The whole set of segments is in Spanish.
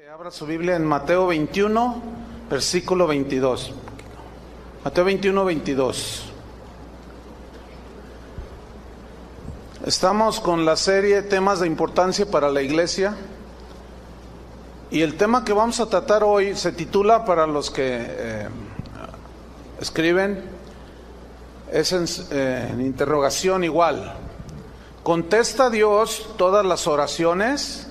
Que abra su Biblia en Mateo 21, versículo 22. Mateo 21, 22. Estamos con la serie Temas de Importancia para la Iglesia. Y el tema que vamos a tratar hoy se titula, para los que escriben, es en interrogación igual. ¿Contesta Dios todas las oraciones?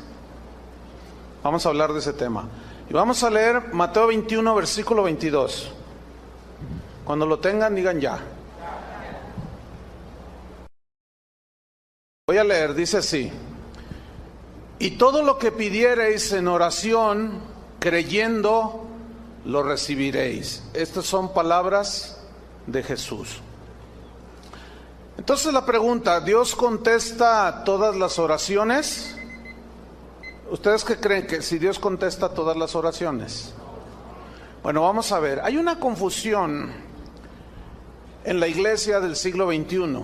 Vamos a hablar de ese tema. Y vamos a leer Mateo 21, versículo 22. Cuando lo tengan, digan ya. Voy a leer, dice así: y todo lo que pidiereis en oración, creyendo, lo recibiréis. Estas son palabras de Jesús. Entonces la pregunta, ¿Dios contesta todas las oraciones? ¿Ustedes qué creen, que si Dios contesta todas las oraciones? Bueno, vamos a ver. Hay una confusión en la iglesia del siglo XXI.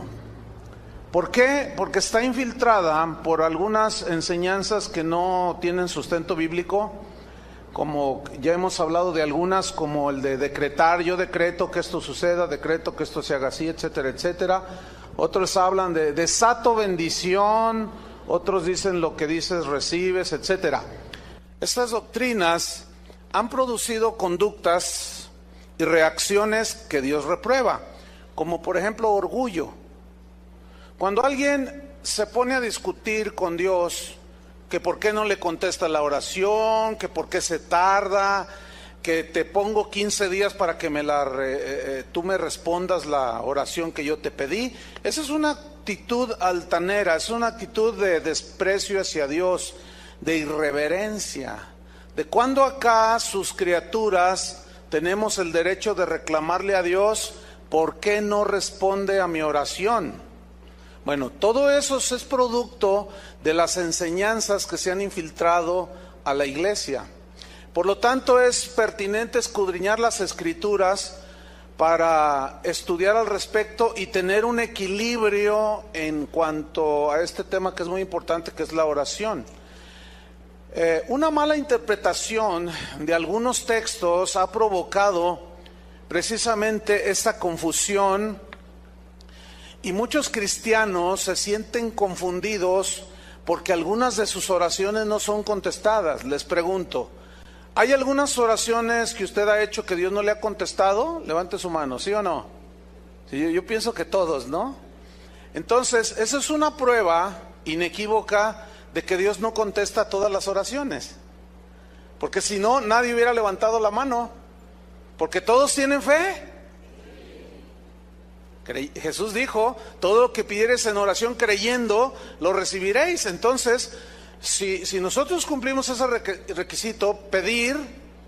¿Por qué? Porque está infiltrada por algunas enseñanzas que no tienen sustento bíblico, como ya hemos hablado de algunas, como el de decretar, yo decreto que esto suceda, decreto que esto se haga así, etcétera, etcétera. Otros hablan de desato bendición, otros dicen lo que dices recibes, etcétera. Estas doctrinas han producido conductas y reacciones que Dios reprueba, como por ejemplo orgullo. Cuando alguien se pone a discutir con Dios que por qué no le contesta la oración, que por qué se tarda, que te pongo 15 días para que tú me respondas la oración que yo te pedí, esa es una actitud altanera, es una actitud de desprecio hacia Dios, de irreverencia. ¿De cuándo acá sus criaturas tenemos el derecho de reclamarle a Dios por qué no responde a mi oración? Bueno, todo eso es producto de las enseñanzas que se han infiltrado a la iglesia. Por lo tanto, es pertinente escudriñar las Escrituras para estudiar al respecto y tener un equilibrio en cuanto a este tema que es muy importante, que es la oración. Una mala interpretación de algunos textos ha provocado precisamente esta confusión, y muchos cristianos se sienten confundidos porque algunas de sus oraciones no son contestadas. Les pregunto, ¿hay algunas oraciones que usted ha hecho que Dios no le ha contestado? Levante su mano, ¿sí o no? Sí, yo pienso que todos, ¿no? Entonces, esa es una prueba inequívoca de que Dios no contesta todas las oraciones. Porque si no, nadie hubiera levantado la mano. Porque todos tienen fe. Jesús dijo, todo lo que pidiereis en oración creyendo, lo recibiréis. Entonces, si nosotros cumplimos ese requisito, pedir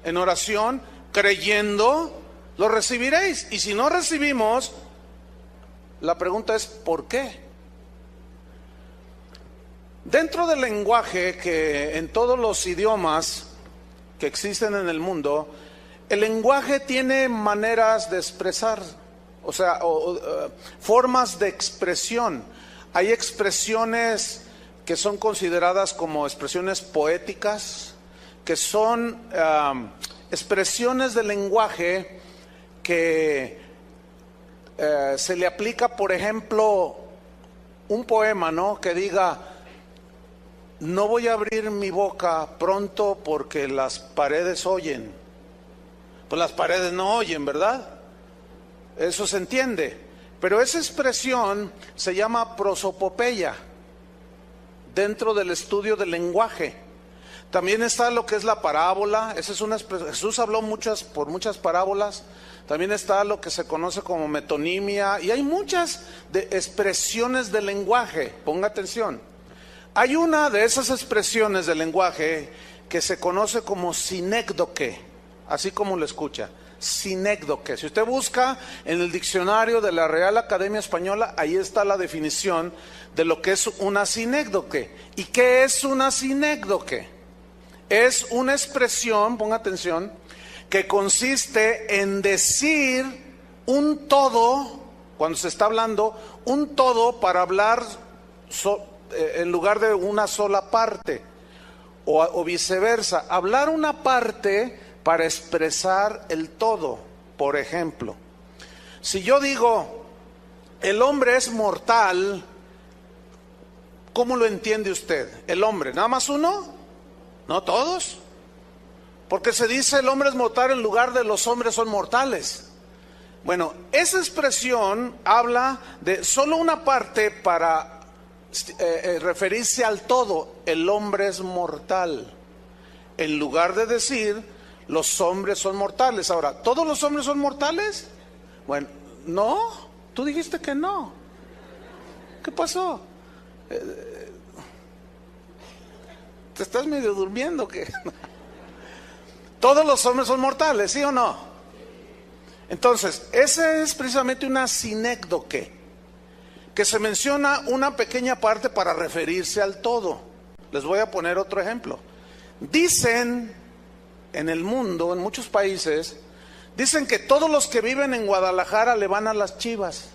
en oración, creyendo, lo recibiréis. Y si no recibimos, la pregunta es, ¿por qué? Dentro del lenguaje, que en todos los idiomas que existen en el mundo, el lenguaje tiene maneras de expresar, o sea, formas de expresión. Hay expresiones que son consideradas como expresiones poéticas, que son expresiones del lenguaje que se le aplica, por ejemplo, un poema, ¿no? Que diga, no voy a abrir mi boca pronto porque las paredes oyen. Pues las paredes no oyen, ¿verdad? Eso se entiende. Pero esa expresión se llama prosopopeya dentro del estudio del lenguaje. También está lo que es la parábola. Esa es Jesús habló por muchas parábolas. También está lo que se conoce como metonimia. Y hay muchas expresiones del lenguaje. Ponga atención. Hay una de esas expresiones del lenguaje que se conoce como sinécdoque, así como lo escucha. Sinécdoque. Si usted busca en el diccionario de la Real Academia Española, ahí está la definición de lo que es una sinécdoque. ¿Y qué es una sinécdoque? Es una expresión, ponga atención, que consiste en decir un todo, cuando se está hablando, un todo para hablar en lugar de una sola parte. o viceversa, hablar una parte para expresar el todo. Por ejemplo, si yo digo, el hombre es mortal, ¿cómo lo entiende usted? ¿El hombre, nada más uno? ¿No todos? Porque se dice el hombre es mortal en lugar de los hombres son mortales. Bueno, esa expresión habla de solo una parte para referirse al todo. El hombre es mortal, en lugar de decir los hombres son mortales. Ahora, ¿todos los hombres son mortales? Bueno, no, tú dijiste que no. ¿Qué pasó? ¿Te estás medio durmiendo? ¿Qué? Todos los hombres son mortales, ¿sí o no? Entonces, esa es precisamente una sinécdoque, que se menciona una pequeña parte para referirse al todo. Les voy a poner otro ejemplo. Dicen en el mundo, en muchos países, dicen que todos los que viven en Guadalajara le van a las Chivas.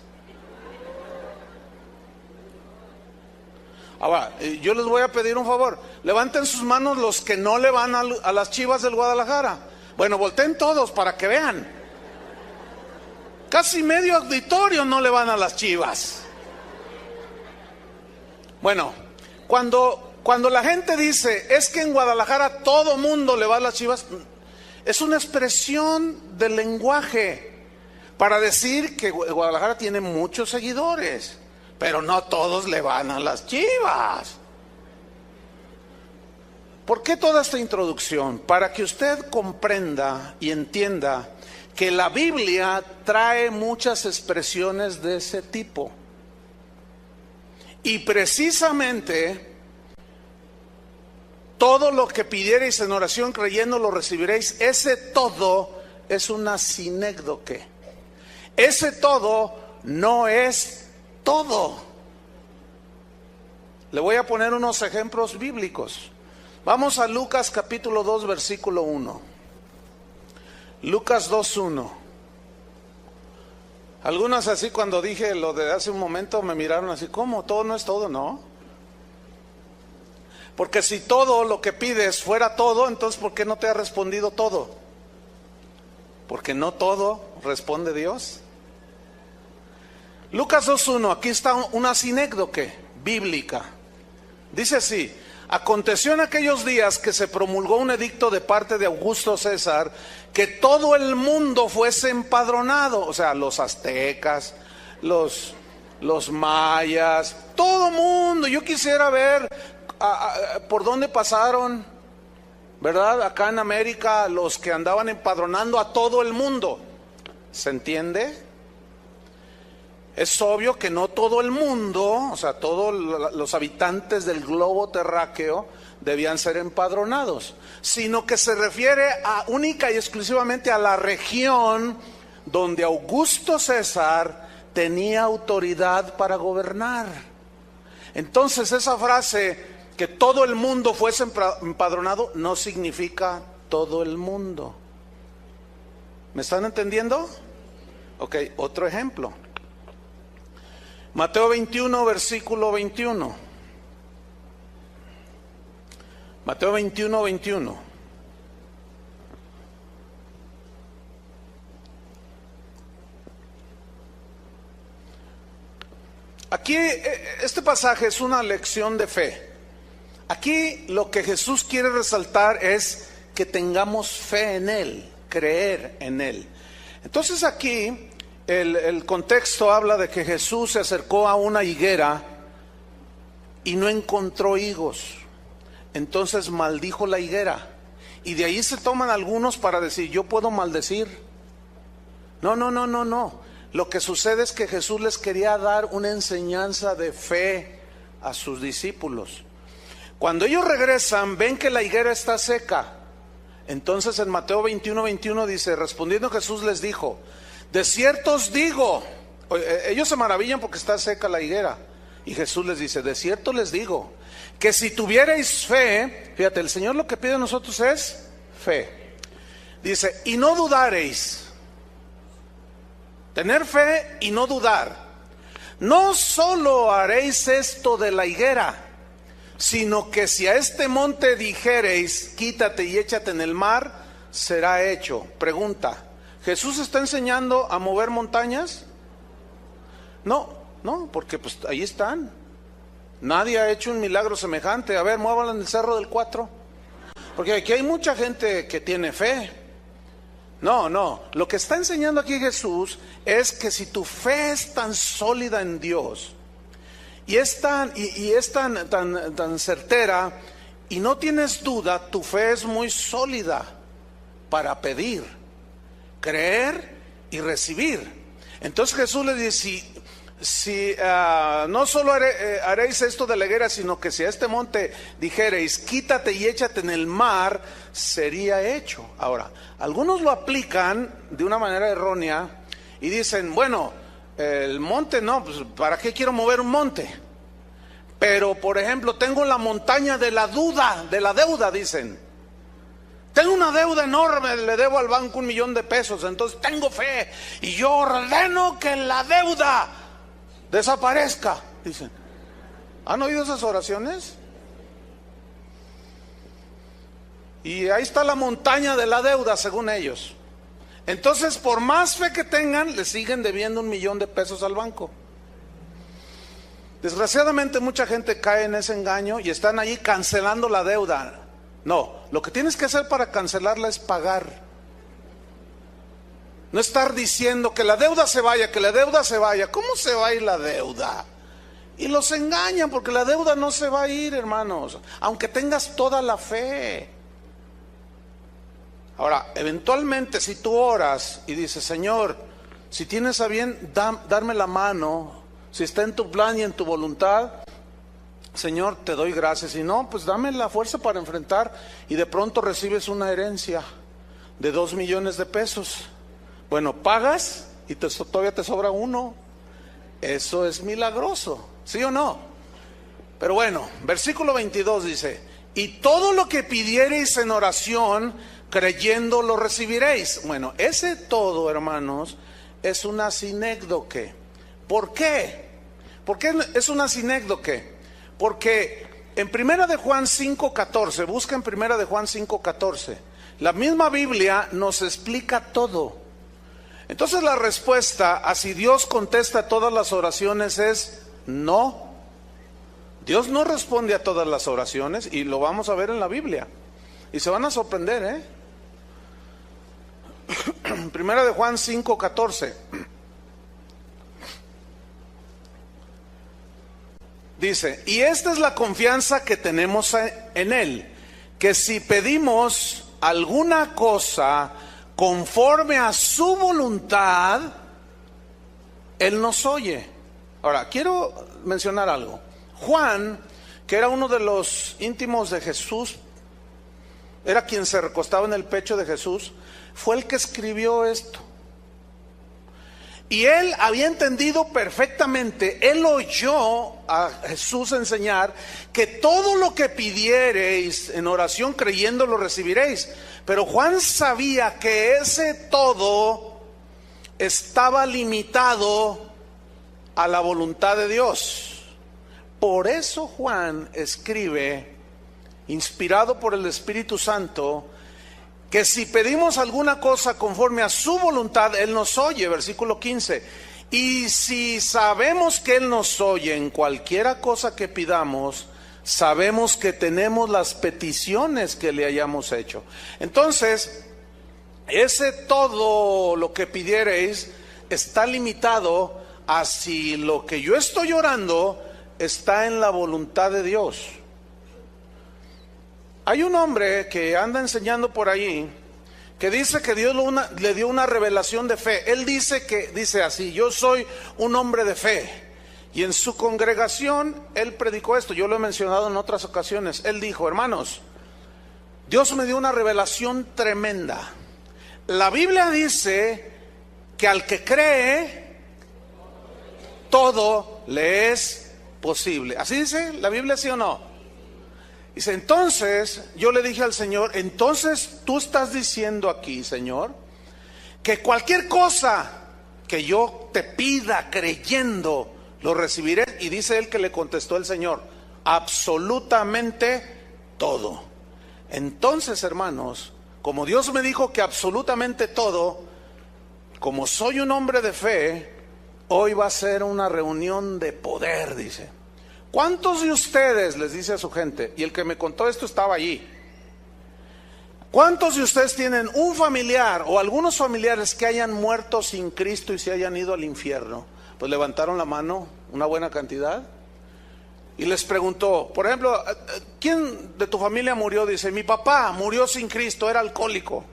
Ahora, yo les voy a pedir un favor. Levanten sus manos los que no le van a las Chivas del Guadalajara. Bueno, volteen todos para que vean. Casi medio auditorio no le van a las Chivas. Bueno, cuando la gente dice, es que en Guadalajara todo mundo le va a las Chivas, es una expresión del lenguaje para decir que Guadalajara tiene muchos seguidores, pero no todos le van a las Chivas. ¿Por qué toda esta introducción? Para que usted comprenda y entienda que la Biblia trae muchas expresiones de ese tipo. Y precisamente todo lo que pidierais en oración creyendo lo recibiréis. Ese todo es una sinécdoque. Ese todo no es todo. Le voy a poner unos ejemplos bíblicos. Vamos a Lucas capítulo 2 versículo 1. Lucas 2:1. Algunos así cuando dije lo de hace un momento me miraron así, ¿cómo? Todo no es todo, ¿no? Porque si todo lo que pides fuera todo, entonces ¿por qué no te ha respondido todo? Porque no todo responde Dios. Lucas 2:1, aquí está una sinécdoque bíblica. Dice así: aconteció en aquellos días que se promulgó un edicto de parte de Augusto César que todo el mundo fuese empadronado, o sea, los aztecas, los mayas, todo mundo. Yo quisiera ver por dónde pasaron, ¿verdad? Acá en América, los que andaban empadronando a todo el mundo. ¿Se entiende? Es obvio que no todo el mundo, o sea, todos los habitantes del globo terráqueo debían ser empadronados, sino que se refiere única y exclusivamente a la región donde Augusto César tenía autoridad para gobernar. Entonces esa frase, que todo el mundo fuese empadronado, no significa todo el mundo. ¿Me están entendiendo? Ok, otro ejemplo. Mateo 21, versículo 21. Mateo 21, 21. Aquí, este pasaje es una lección de fe. Aquí lo que Jesús quiere resaltar es que tengamos fe en Él, creer en Él. Entonces aquí el contexto habla de que Jesús se acercó a una higuera y no encontró higos. Entonces maldijo la higuera. Y de ahí se toman algunos para decir, yo puedo maldecir. No. Lo que sucede es que Jesús les quería dar una enseñanza de fe a sus discípulos. Cuando ellos regresan, ven que la higuera está seca. Entonces en Mateo 21, 21 dice, respondiendo Jesús les dijo, de cierto os digo, ellos se maravillan porque está seca la higuera. Y Jesús les dice, de cierto les digo, que si tuvierais fe, fíjate, el Señor lo que pide a nosotros es fe. Dice, y no dudareis. Tener fe y no dudar. No solo haréis esto de la higuera, sino que si a este monte dijereis, quítate y échate en el mar, será hecho. Pregunta, ¿Jesús está enseñando a mover montañas? No, porque pues ahí están. Nadie ha hecho un milagro semejante. A ver, muévanlo en el Cerro del 4. Porque aquí hay mucha gente que tiene fe. No, lo que está enseñando aquí Jesús es que si tu fe es tan sólida en Dios y es tan certera y no tienes duda, tu fe es muy sólida para pedir, creer y recibir. Entonces Jesús le dice, si no solo haréis esto de la higuera, sino que si a este monte dijereis, quítate y échate en el mar, sería hecho. Ahora, algunos lo aplican de una manera errónea y dicen, bueno, el monte no, pues ¿para qué quiero mover un monte? Pero, por ejemplo, tengo la montaña de la deuda, dicen. Tengo una deuda enorme, le debo al banco 1,000,000 de pesos, entonces tengo fe y yo ordeno que la deuda desaparezca, dicen. ¿Han oído esas oraciones? Y ahí está la montaña de la deuda, según ellos. Entonces, por más fe que tengan, le siguen debiendo 1,000,000 de pesos al banco. Desgraciadamente mucha gente cae en ese engaño y están ahí cancelando la deuda. No, lo que tienes que hacer para cancelarla es pagar. No estar diciendo que la deuda se vaya, que la deuda se vaya. ¿Cómo se va a ir la deuda? Y los engañan porque la deuda no se va a ir, hermanos, aunque tengas toda la fe. Ahora, eventualmente si tú oras y dices, Señor, si tienes a bien darme la mano, si está en tu plan y en tu voluntad, Señor, te doy gracias. Si no, pues dame la fuerza para enfrentar. Y de pronto recibes una herencia de 2,000,000 de pesos. Bueno, pagas y todavía te sobra 1. Eso es milagroso, ¿sí o no? Pero bueno, versículo 22 dice, y todo lo que pidiereis en oración, creyendo lo recibiréis. Bueno, ese todo, hermanos, es una sinécdoque. ¿Por qué? ¿Por qué es una sinécdoque? Porque en 1 de Juan 5:14, busca en 1 de Juan 5:14, la misma Biblia nos explica todo. Entonces la respuesta a si Dios contesta todas las oraciones es no. Dios no responde a todas las oraciones y lo vamos a ver en la Biblia. Y se van a sorprender, ¿eh? 1 de Juan 5:14. Dice, y esta es la confianza que tenemos en Él, que si pedimos alguna cosa conforme a su voluntad, Él nos oye. Ahora, quiero mencionar algo. Juan, que era uno de los íntimos de Jesús, era quien se recostaba en el pecho de Jesús, fue el que escribió esto. Y él había entendido perfectamente, él oyó a Jesús enseñar que todo lo que pidiereis en oración creyendo lo recibiréis. Pero Juan sabía que ese todo estaba limitado a la voluntad de Dios. Por eso Juan escribe, inspirado por el Espíritu Santo, que si pedimos alguna cosa conforme a su voluntad, Él nos oye, versículo 15. Y si sabemos que Él nos oye en cualquiera cosa que pidamos, sabemos que tenemos las peticiones que le hayamos hecho. Entonces, ese todo lo que pidiereis está limitado a si lo que yo estoy orando está en la voluntad de Dios. Hay un hombre que anda enseñando por ahí que dice que Dios le dio una revelación de fe. Él dice así, yo soy un hombre de fe. Y en su congregación él predicó esto, yo lo he mencionado en otras ocasiones. Él dijo, hermanos, Dios me dio una revelación tremenda. La Biblia dice que al que cree, todo le es posible. ¿Así dice la Biblia, sí o no? Dice, entonces, yo le dije al Señor, entonces tú estás diciendo aquí, Señor, que cualquier cosa que yo te pida creyendo, lo recibiré. Y dice él que le contestó el Señor, absolutamente todo. Entonces, hermanos, como Dios me dijo que absolutamente todo, como soy un hombre de fe, hoy va a ser una reunión de poder, dice. ¿Cuántos de ustedes, les dice a su gente, y el que me contó esto estaba allí, cuántos de ustedes tienen un familiar o algunos familiares que hayan muerto sin Cristo y se hayan ido al infierno? Pues levantaron la mano, una buena cantidad. Y les preguntó, por ejemplo, ¿quién de tu familia murió? Dice, mi papá murió sin Cristo, era alcohólico.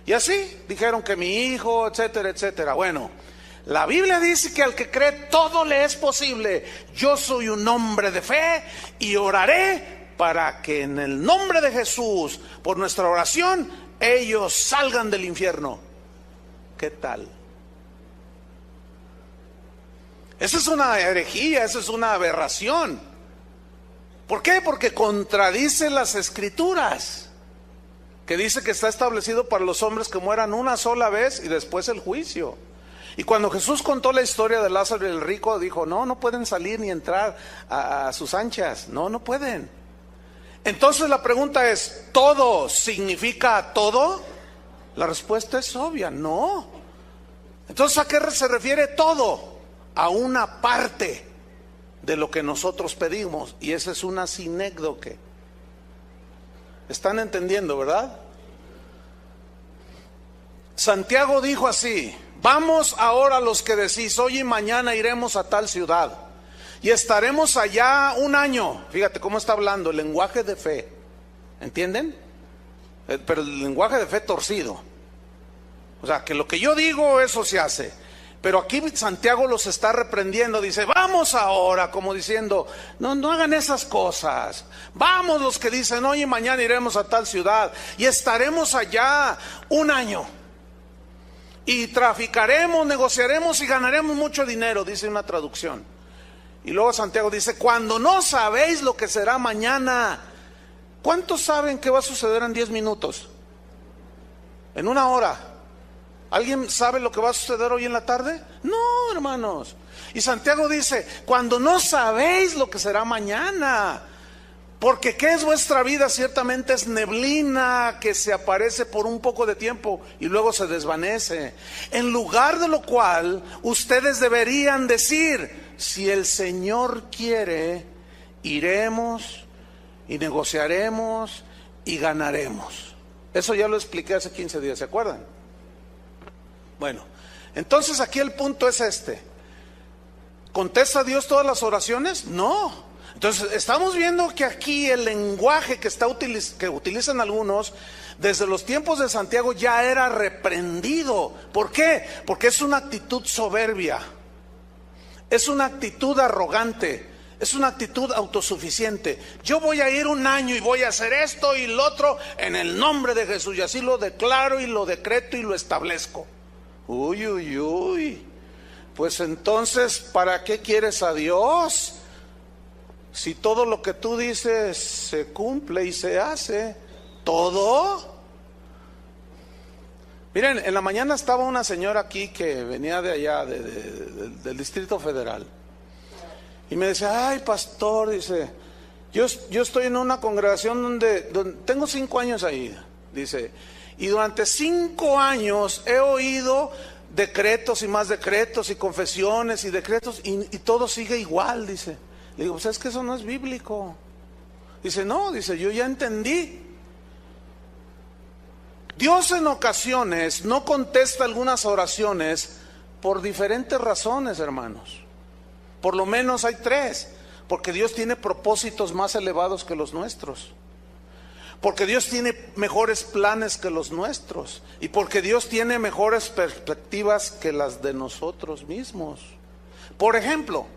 Y así dijeron que mi hijo, etcétera, etcétera. Bueno, la Biblia dice que al que cree todo le es posible. Yo soy un hombre de fe y oraré para que en el nombre de Jesús, por nuestra oración, ellos salgan del infierno. ¿Qué tal? Esa es una herejía, esa es una aberración. ¿Por qué? Porque contradice las Escrituras, que dice que está establecido para los hombres que mueran una sola vez y después el juicio. Y cuando Jesús contó la historia de Lázaro y el rico, dijo, no pueden salir ni entrar a sus anchas, no pueden. Entonces la pregunta es, ¿todo significa todo? La respuesta es obvia, no. Entonces, ¿a qué se refiere todo? A una parte de lo que nosotros pedimos, y esa es una sinécdoque. ¿Están entendiendo, verdad? Santiago dijo así, vamos ahora los que decís, hoy y mañana iremos a tal ciudad, y estaremos allá un año. Fíjate cómo está hablando, el lenguaje de fe, ¿entienden? Pero el lenguaje de fe torcido. O sea, que lo que yo digo, eso se hace. Pero aquí Santiago los está reprendiendo, dice, vamos ahora, como diciendo, no hagan esas cosas. Vamos los que dicen, hoy y mañana iremos a tal ciudad y estaremos allá un año. Y traficaremos, negociaremos y ganaremos mucho dinero, dice una traducción. Y luego Santiago dice, cuando no sabéis lo que será mañana. ¿Cuántos saben qué va a suceder en 10 minutos? En una hora. ¿Alguien sabe lo que va a suceder hoy en la tarde? No, hermanos. Y Santiago dice, cuando no sabéis lo que será mañana, porque ¿qué es vuestra vida? Ciertamente es neblina que se aparece por un poco de tiempo y luego se desvanece. En lugar de lo cual, ustedes deberían decir, si el Señor quiere, iremos y negociaremos y ganaremos. Eso ya lo expliqué hace 15 días, ¿se acuerdan? Bueno, entonces aquí el punto es este. ¿Contesta Dios todas las oraciones? No. Entonces estamos viendo que aquí el lenguaje que utilizan algunos desde los tiempos de Santiago ya era reprendido. ¿Por qué? Porque es una actitud soberbia, es una actitud arrogante, es una actitud autosuficiente. Yo voy a ir un año y voy a hacer esto y lo otro en el nombre de Jesús, y así lo declaro y lo decreto y lo establezco. Uy, pues entonces, ¿para qué quieres a Dios? Si todo lo que tú dices se cumple y se hace, ¿todo? Miren, en la mañana estaba una señora aquí que venía de allá, del Distrito Federal, y me decía, ay pastor, dice, yo estoy en una congregación donde tengo 5 años ahí, dice, y durante 5 años he oído decretos y más decretos y confesiones y decretos y todo sigue igual, dice. Le digo, pues es que eso no es bíblico. Dice, no, dice, yo ya entendí. Dios en ocasiones no contesta algunas oraciones por diferentes razones, hermanos. Por lo menos hay 3. Porque Dios tiene propósitos más elevados que los nuestros. Porque Dios tiene mejores planes que los nuestros. Y porque Dios tiene mejores perspectivas que las de nosotros mismos. Por ejemplo,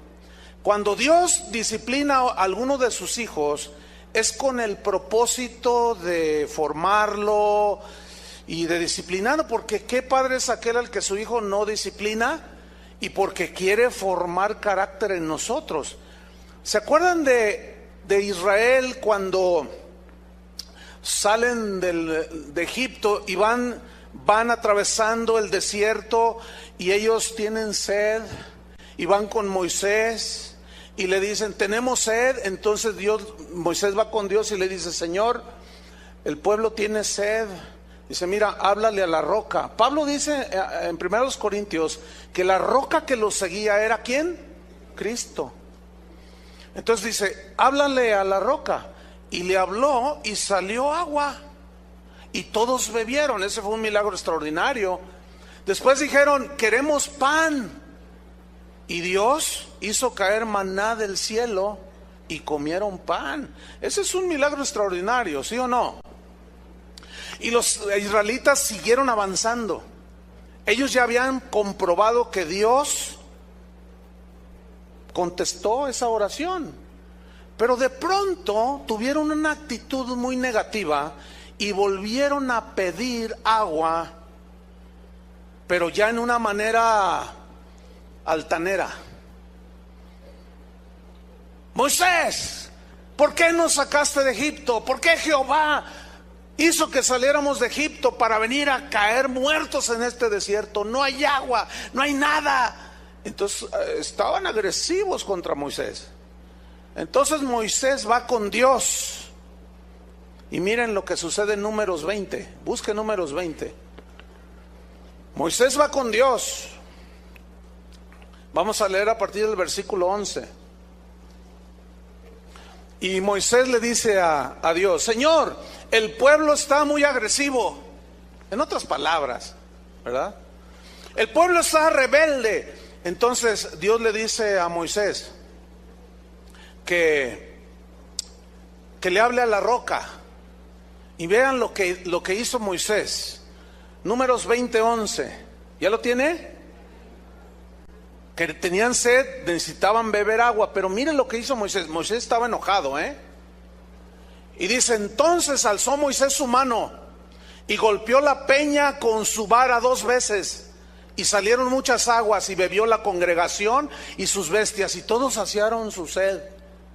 cuando Dios disciplina a alguno de sus hijos, es con el propósito de formarlo y de disciplinarlo. Porque ¿qué padre es aquel al que su hijo no disciplina? Y porque quiere formar carácter en nosotros. ¿Se acuerdan de Israel cuando salen de Egipto y van atravesando el desierto y ellos tienen sed y van con Moisés y le dicen, tenemos sed. Entonces Moisés va con Dios y le dice, Señor, el pueblo tiene sed. Dice, mira, háblale a la roca. Pablo dice en 1 Corintios que la roca que los seguía era ¿quién? Cristo. Entonces dice, háblale a la roca. Y le habló y salió agua. Y todos bebieron. Ese fue un milagro extraordinario. Después dijeron, queremos pan. Y Dios hizo caer maná del cielo y comieron pan. Ese es un milagro extraordinario, ¿sí o no? Y los israelitas siguieron avanzando. Ellos ya habían comprobado que Dios contestó esa oración. Pero de pronto tuvieron una actitud muy negativa y volvieron a pedir agua, pero ya en una manera altanera. Moisés, ¿por qué nos sacaste de Egipto? ¿Por qué Jehová hizo que saliéramos de Egipto para venir a caer muertos en este desierto? No hay agua, no hay nada. Entonces estaban agresivos contra Moisés. Entonces Moisés va con Dios. Y miren lo que sucede en Números 20. Busque Números 20. Moisés va con Dios. Vamos a leer a partir del versículo 11. Y Moisés le dice a Dios, Señor, el pueblo está muy agresivo. En otras palabras, ¿verdad? El pueblo está rebelde. Entonces Dios le dice a Moisés que le hable a la roca. Y vean lo que hizo Moisés. Números 20:11. ¿Ya lo tiene? Que tenían sed, necesitaban beber agua. Pero miren lo que hizo Moisés. Moisés estaba enojado, Y dice, entonces alzó Moisés su mano y golpeó la peña con su vara 2 veces. Y salieron muchas aguas y bebió la congregación y sus bestias. Y todos saciaron su sed.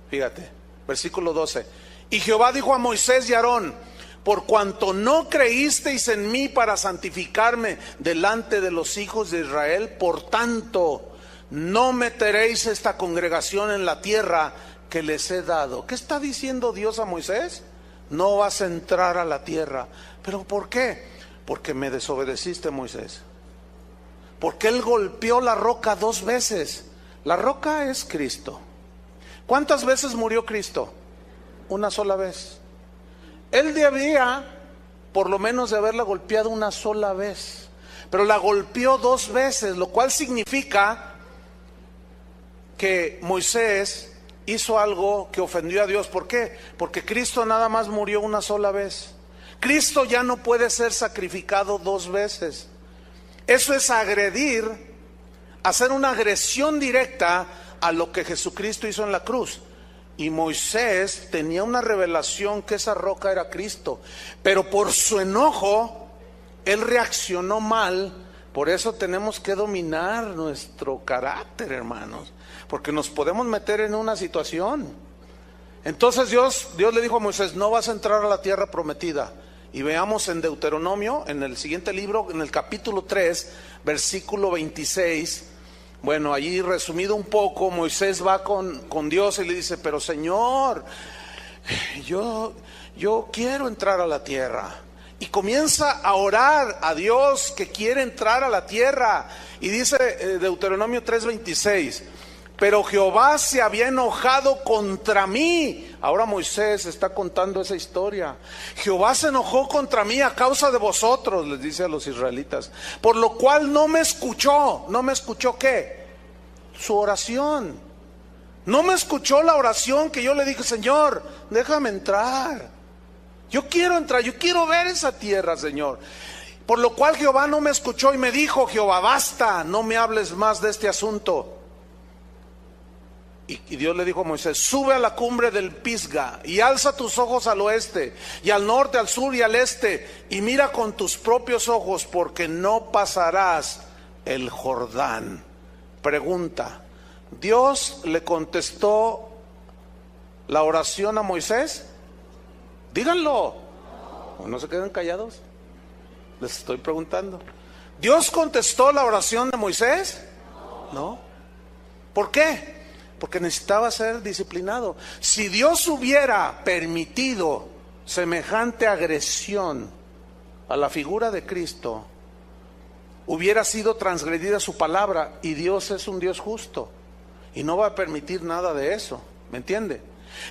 Fíjate, versículo 12. Y Jehová dijo a Moisés y a Aarón, por cuanto no creísteis en mí para santificarme delante de los hijos de Israel, por tanto no meteréis esta congregación en la tierra que les he dado. ¿Qué está diciendo Dios a Moisés? No vas a entrar a la tierra. ¿Pero por qué? Porque me desobedeciste, Moisés. Porque él golpeó la roca 2 veces. La roca es Cristo. ¿Cuántas veces murió Cristo? Una sola vez. Él debía por lo menos de haberla golpeado una sola vez, pero la golpeó 2 veces, lo cual significa que Moisés hizo algo que ofendió a Dios. ¿Por qué? Porque Cristo nada más murió una sola vez. Cristo ya no puede ser sacrificado 2 veces. Eso es agredir, hacer una agresión directa a lo que Jesucristo hizo en la cruz. Y Moisés tenía una revelación que esa roca era Cristo, pero por su enojo él reaccionó mal. Por eso tenemos que dominar nuestro carácter, hermanos, porque nos podemos meter en una situación. Entonces Dios le dijo a Moisés, no vas a entrar a la tierra prometida. Y veamos en Deuteronomio, en el siguiente libro, en el capítulo 3, versículo 26. Bueno, allí resumido un poco, Moisés va con Dios y le dice, pero Señor, yo quiero entrar a la tierra. Y comienza a orar a Dios que quiere entrar a la tierra. Y dice Deuteronomio 3:26, pero Jehová se había enojado contra mí. Ahora Moisés está contando esa historia. Jehová se enojó contra mí a causa de vosotros, les dice a los israelitas, por lo cual no me escuchó. ¿No me escuchó qué? Su oración. No me escuchó la oración que yo le dije, Señor, déjame entrar. Yo quiero entrar, yo quiero ver esa tierra, Señor. Por lo cual Jehová no me escuchó y me dijo, Jehová, basta, no me hables más de este asunto. Y Dios le dijo a Moisés, sube a la cumbre del Pisga y alza tus ojos al oeste y al norte, al sur y al este, y mira con tus propios ojos, porque no pasarás el Jordán. Pregunta, ¿Dios le contestó la oración a Moisés? Díganlo, no se queden callados, les estoy preguntando. ¿Dios contestó la oración de Moisés? No. ¿Por qué? porque necesitaba ser disciplinado. Si Dios hubiera permitido semejante agresión a la figura de Cristo, hubiera sido transgredida su palabra, y Dios es un Dios justo y no va a permitir nada de eso, ¿me entiende?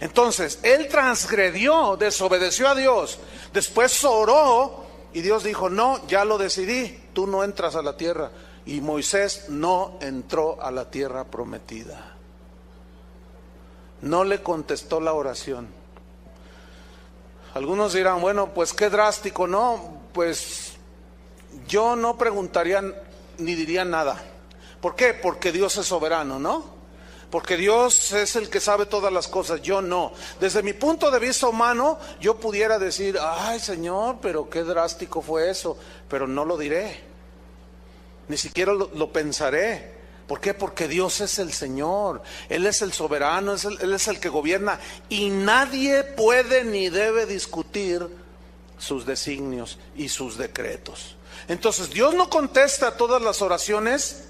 Entonces, él transgredió, desobedeció a Dios, después oró y Dios dijo: no, ya lo decidí, tú no entras a la tierra. Y Moisés no entró a la tierra prometida. No le contestó la oración. Algunos dirán: bueno, pues qué drástico. No, pues yo no preguntaría ni diría nada. ¿Por qué? Porque Dios es soberano, ¿no? Porque Dios es el que sabe todas las cosas, yo no. Desde mi punto de vista humano, yo pudiera decir: ay, Señor, pero qué drástico fue eso. Pero no lo diré, ni siquiera lo pensaré. ¿Por qué? Porque Dios es el Señor, Él es el soberano, Él es el que gobierna, y nadie puede ni debe discutir sus designios y sus decretos. Entonces, Dios no contesta todas las oraciones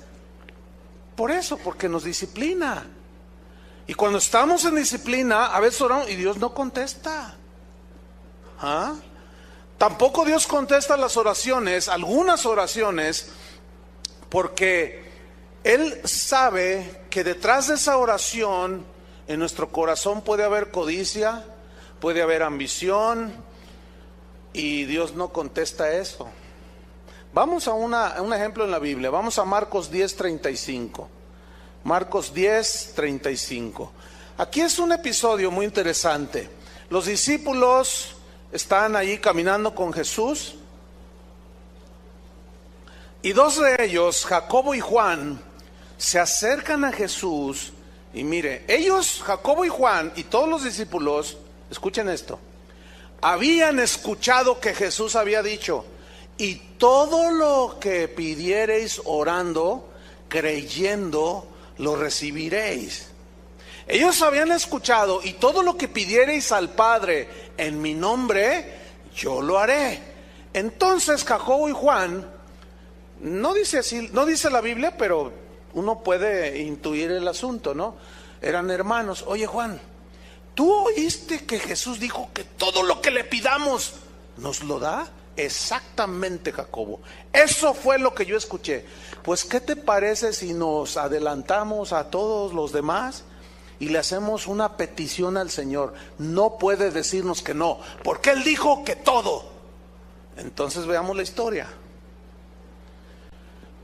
por eso, porque nos disciplina. Y cuando estamos en disciplina, a veces oramos y Dios no contesta. ¿Ah? Tampoco Dios contesta las oraciones, algunas oraciones, porque Él sabe que detrás de esa oración en nuestro corazón puede haber codicia, puede haber ambición, y Dios no contesta eso. Vamos a un ejemplo en la Biblia. Vamos a Marcos 10:35. Marcos 10:35. Aquí es un episodio muy interesante. Los discípulos están allí caminando con Jesús, y dos de ellos, Jacobo y Juan, se acercan a Jesús. Y mire, ellos, Jacobo y Juan y todos los discípulos, escuchen esto, habían escuchado que Jesús había dicho: y todo lo que pidiereis orando, creyendo, lo recibiréis. Ellos habían escuchado: y todo lo que pidiereis al Padre en mi nombre, yo lo haré. Entonces Jacobo y Juan, no dice así, no dice la Biblia, pero uno puede intuir el asunto, ¿no? Eran hermanos. Oye, Juan, ¿tú oíste que Jesús dijo que todo lo que le pidamos nos lo da? Exactamente, Jacobo, eso fue lo que yo escuché. Pues ¿qué te parece si nos adelantamos a todos los demás y le hacemos una petición al Señor? No puede decirnos que no, porque Él dijo que todo. Entonces veamos la historia.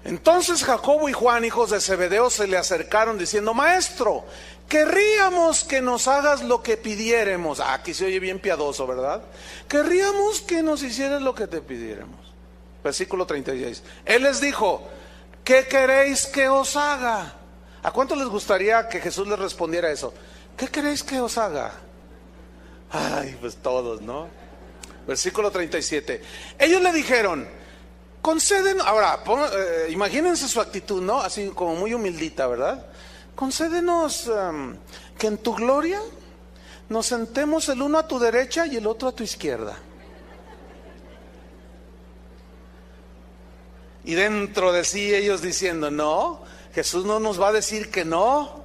Entonces Jacobo y Juan, hijos de Zebedeo, se le acercaron diciendo: Maestro, querríamos que nos hagas lo que pidiéramos. Aquí se oye bien piadoso, ¿verdad? Querríamos que nos hicieras lo que te pidiéramos. Versículo 36. Él les dijo: ¿qué queréis que os haga? ¿A cuánto les gustaría que Jesús les respondiera eso? ¿Qué queréis que os haga? Ay, pues todos, ¿no? Versículo 37. Ellos le dijeron: concédenos, ahora, imagínense su actitud, ¿no? Así como muy humildita, ¿verdad? Concédenos que en tu gloria nos sentemos el uno a tu derecha y el otro a tu izquierda. Y dentro de sí ellos diciendo: no, Jesús no nos va a decir que no.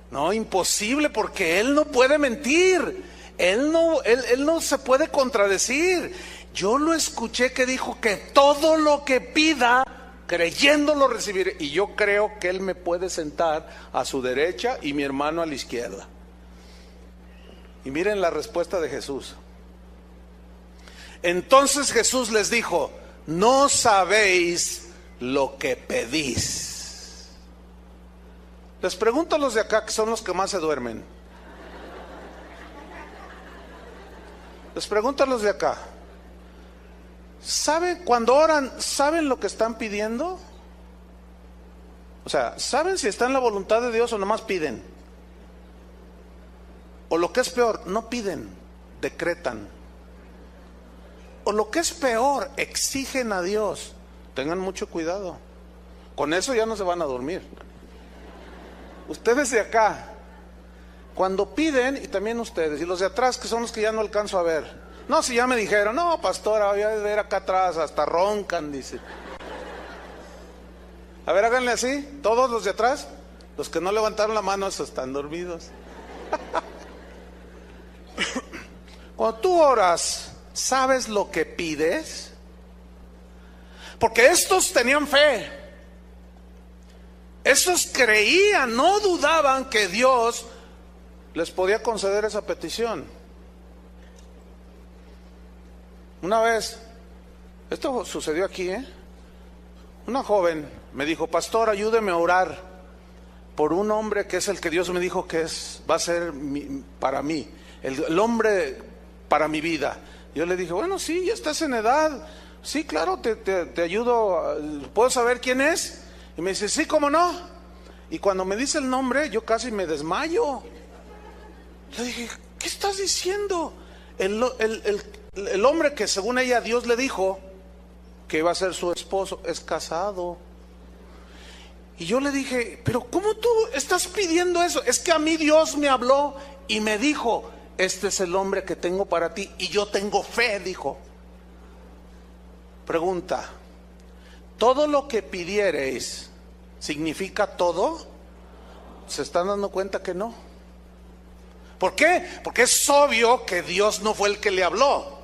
No, imposible, porque Él no puede mentir. Él no se puede contradecir. Yo lo escuché que dijo que todo lo que pida, creyendo lo recibiré. Y yo creo que Él me puede sentar a su derecha y mi hermano a la izquierda. Y miren la respuesta de Jesús. Entonces Jesús les dijo: no sabéis lo que pedís. Les pregunto a los de acá, que son los que más se duermen. Les pregunto a los de acá: ¿saben cuando oran, saben lo que están pidiendo? O sea, ¿saben si está en la voluntad de Dios o nomás piden? O lo que es peor, no piden, decretan. O lo que es peor, exigen a Dios. Tengan mucho cuidado. Con eso ya no se van a dormir. Ustedes de acá, cuando piden, y también ustedes, y los de atrás, que son los que ya no alcanzo a ver. No, si ya me dijeron: no, pastora, voy a ver acá atrás, hasta roncan, dice. A ver, háganle así, todos los de atrás. Los que no levantaron la mano, esos están dormidos. Cuando tú oras, ¿sabes lo que pides? Porque estos tenían fe. Estos creían, no dudaban que Dios les podía conceder esa petición. Una vez, esto sucedió aquí, una joven me dijo: pastor, ayúdeme a orar por un hombre que es el que Dios me dijo que va a ser para mí, el hombre para mi vida. Yo le dije: bueno, sí, ya estás en edad, sí, claro, te ayudo, ¿puedo saber quién es? Y me dice: sí, ¿cómo no? Y cuando me dice el nombre, yo casi me desmayo. Le dije: ¿qué estás diciendo? El hombre que según ella Dios le dijo que iba a ser su esposo es casado. Y yo le dije: pero ¿cómo tú estás pidiendo eso? Es que a mí Dios me habló y me dijo: este es el hombre que tengo para ti, y yo tengo fe, dijo. Pregunta: ¿todo lo que pidiereis significa todo? ¿Se están dando cuenta que no? ¿Por qué? Porque es obvio que Dios no fue el que le habló.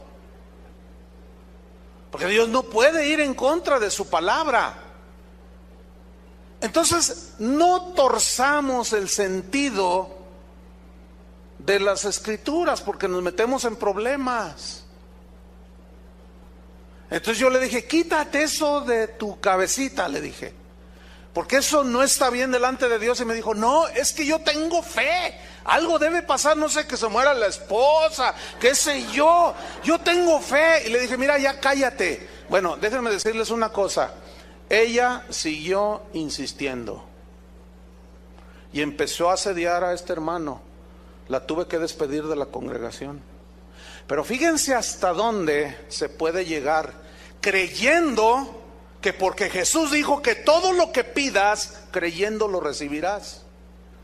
Porque Dios no puede ir en contra de su palabra. Entonces, no torzamos el sentido de las escrituras, porque nos metemos en problemas. Entonces yo le dije: quítate eso de tu cabecita, le dije, porque eso no está bien delante de Dios. Y me dijo: no, es que yo tengo fe, algo debe pasar, no sé, que se muera la esposa, qué sé yo tengo fe. Y le dije: mira, ya cállate. Bueno, déjenme decirles una cosa. Ella siguió insistiendo y empezó a asediar a este hermano. La tuve que despedir de la congregación. Pero fíjense hasta dónde se puede llegar, creyendo que porque Jesús dijo que todo lo que pidas, creyendo lo recibirás.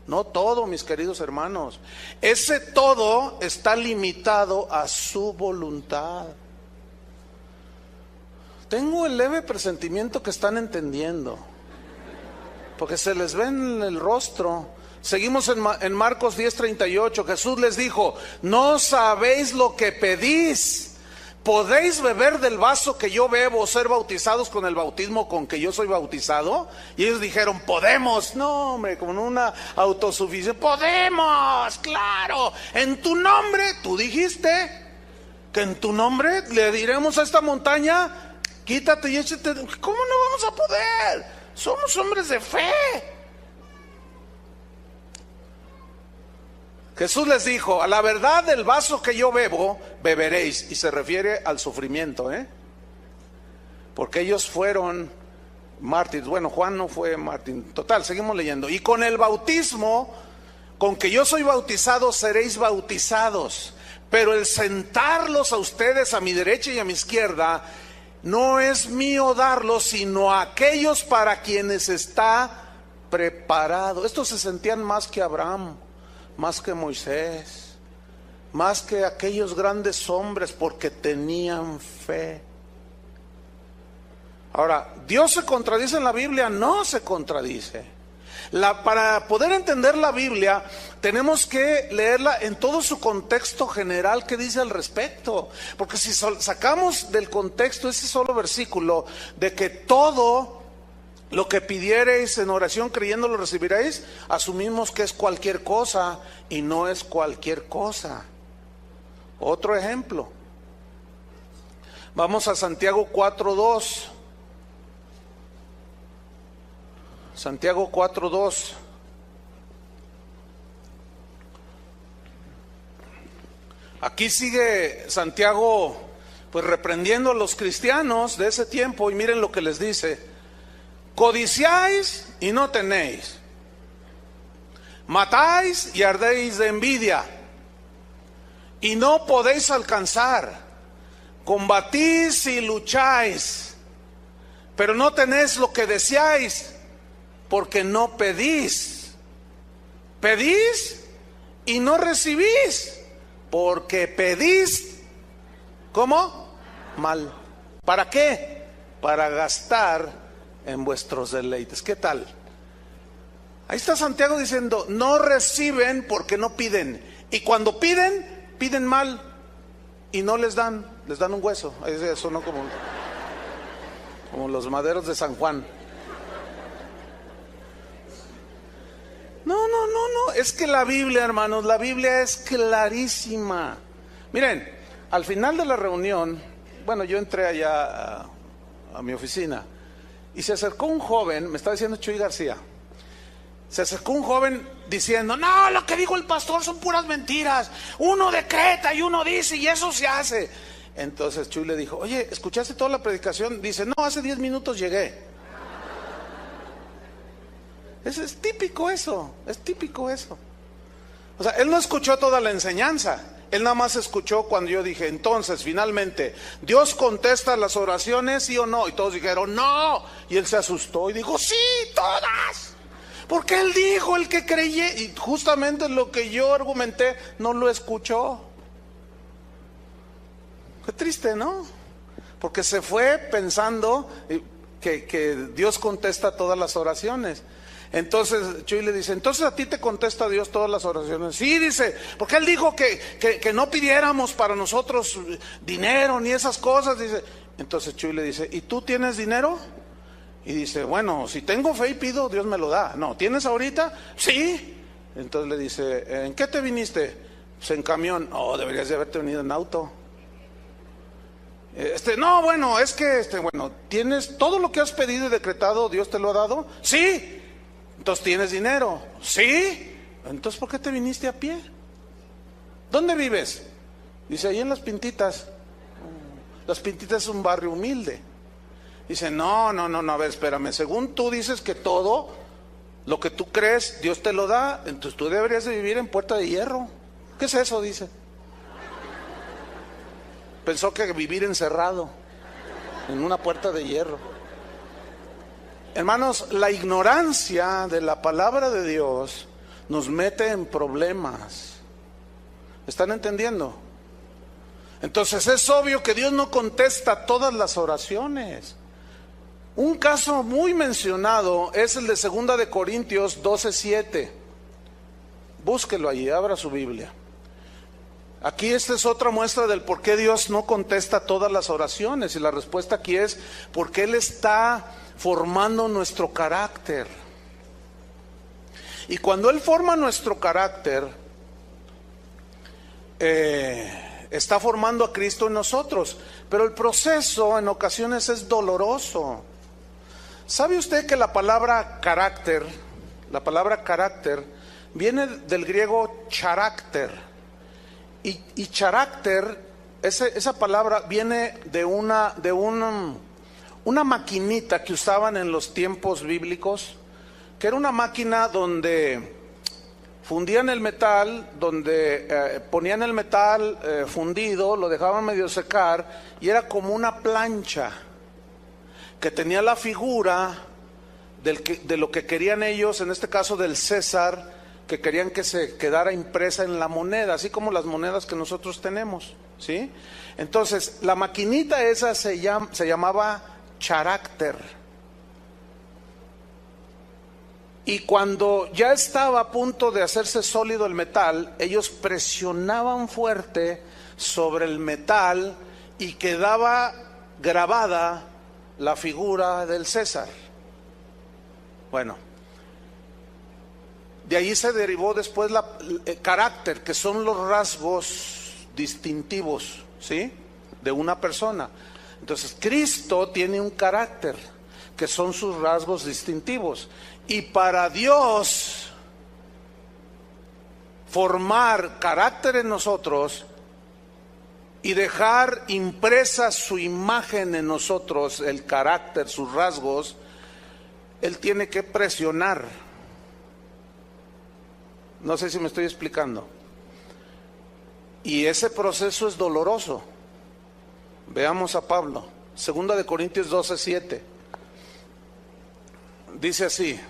No todo, mis queridos hermanos. Ese todo está limitado a su voluntad. Tengo el leve presentimiento que están entendiendo, porque se les ve en el rostro. Seguimos en Marcos 10:38. Jesús les dijo: no sabéis lo que pedís. ¿Podéis beber del vaso que yo bebo o ser bautizados con el bautismo con que yo soy bautizado? Y ellos dijeron: podemos. No, hombre, como una autosuficiencia. Podemos, claro. En tu nombre, tú dijiste que en tu nombre le diremos a esta montaña: quítate y échate. ¿Cómo no vamos a poder? Somos hombres de fe. Jesús les dijo: a la verdad del vaso que yo bebo, beberéis. Y se refiere al sufrimiento, porque ellos fueron mártires. Bueno, Juan no fue mártir. Total, seguimos leyendo. Y con el bautismo con que yo soy bautizado, seréis bautizados. Pero el sentarlos a ustedes a mi derecha y a mi izquierda, no es mío darlos, sino a aquellos para quienes está preparado. Estos se sentían más que Abraham, más que Moisés, más que aquellos grandes hombres, porque tenían fe. Ahora, ¿Dios se contradice en la Biblia? No se contradice. Para poder entender la Biblia, tenemos que leerla en todo su contexto general que dice al respecto. Porque si sacamos del contexto ese solo versículo de que todo lo que pidiereis en oración creyendo lo recibiréis, asumimos que es cualquier cosa, y no es cualquier cosa. Otro ejemplo. Vamos a Santiago 4:2. Santiago 4:2. Aquí sigue Santiago pues reprendiendo a los cristianos de ese tiempo, y miren lo que les dice: codiciáis y no tenéis, matáis y ardéis de envidia y no podéis alcanzar, combatís y lucháis, pero no tenéis lo que deseáis, porque no pedís. Pedís y no recibís, porque pedís, ¿cómo? Mal. ¿Para qué? Para gastar en vuestros deleites. ¿Qué tal? Ahí está Santiago diciendo, no reciben porque no piden. Y cuando piden, piden mal. Y no les dan un hueso. Eso no como los maderos de San Juan. No, es que la Biblia, hermanos, la Biblia es clarísima. Miren, al final de la reunión, bueno, yo entré allá a mi oficina y se acercó un joven, me estaba diciendo Chuy García, se acercó un joven diciendo, no, lo que dijo el pastor son puras mentiras, uno decreta y uno dice y eso se hace. Entonces Chuy le dijo, oye, ¿escuchaste toda la predicación? Dice, no, hace 10 minutos llegué. Es típico eso, es típico eso. O sea, él no escuchó toda la enseñanza, él nada más escuchó cuando yo dije, entonces, finalmente, ¿Dios contesta las oraciones, sí o no? Y todos dijeron, no. Y él se asustó y dijo, sí, todas. Porque él dijo, el que creyó, y justamente lo que yo argumenté, no lo escuchó. Qué triste, ¿no? Porque se fue pensando que Dios contesta todas las oraciones. Entonces Chuy le dice, entonces a ti te contesta Dios todas las oraciones. Sí, dice, porque él dijo que no pidiéramos para nosotros dinero ni esas cosas, dice. Entonces Chuy le dice, ¿y tú tienes dinero? Y dice, bueno, si tengo fe y pido, Dios me lo da. No, ¿tienes ahorita? Sí. Entonces le dice, ¿en qué te viniste? Pues en camión. Oh, deberías de haberte venido en auto. No, bueno, es que, bueno, ¿tienes todo lo que has pedido y decretado, Dios te lo ha dado? Sí. Entonces, ¿tienes dinero? Sí. Entonces, ¿por qué te viniste a pie? ¿Dónde vives? Dice, ahí en Las Pintitas. Las Pintitas es un barrio humilde. Dice, no, a ver, espérame. Según tú dices que todo lo que tú crees, Dios te lo da, entonces tú deberías de vivir en Puerta de Hierro. ¿Qué es eso? Dice. Pensó que vivir encerrado en una puerta de hierro. Hermanos, la ignorancia de la palabra de Dios nos mete en problemas. ¿Están entendiendo? Entonces es obvio que Dios no contesta todas las oraciones. Un caso muy mencionado es el de 2 de Corintios 12:7. Búsquelo allí, abra su Biblia. Aquí esta es otra muestra del por qué Dios no contesta todas las oraciones. Y la respuesta aquí es porque Él está formando nuestro carácter. Y cuando Él forma nuestro carácter, está formando a Cristo en nosotros. Pero el proceso en ocasiones es doloroso. ¿Sabe usted que la palabra carácter viene del griego charácter? Y carácter, esa palabra viene de una maquinita que usaban en los tiempos bíblicos, que era una máquina donde fundían el metal, donde ponían el metal fundido, lo dejaban medio secar, y era como una plancha que tenía la figura de lo que querían ellos, en este caso del César, que querían que se quedara impresa en la moneda, así como las monedas que nosotros tenemos, ¿sí? Entonces, la maquinita esa se llamaba carácter. Y cuando ya estaba a punto de hacerse sólido el metal, ellos presionaban fuerte sobre el metal y quedaba grabada la figura del César. Bueno, de ahí se derivó después el carácter, que son los rasgos distintivos, ¿sí?, de una persona. Entonces, Cristo tiene un carácter, que son sus rasgos distintivos. Y para Dios formar carácter en nosotros y dejar impresa su imagen en nosotros, el carácter, sus rasgos, Él tiene que presionar. No sé si me estoy explicando. Y ese proceso es doloroso. Veamos a Pablo, 2 de Corintios 12:7. Dice así: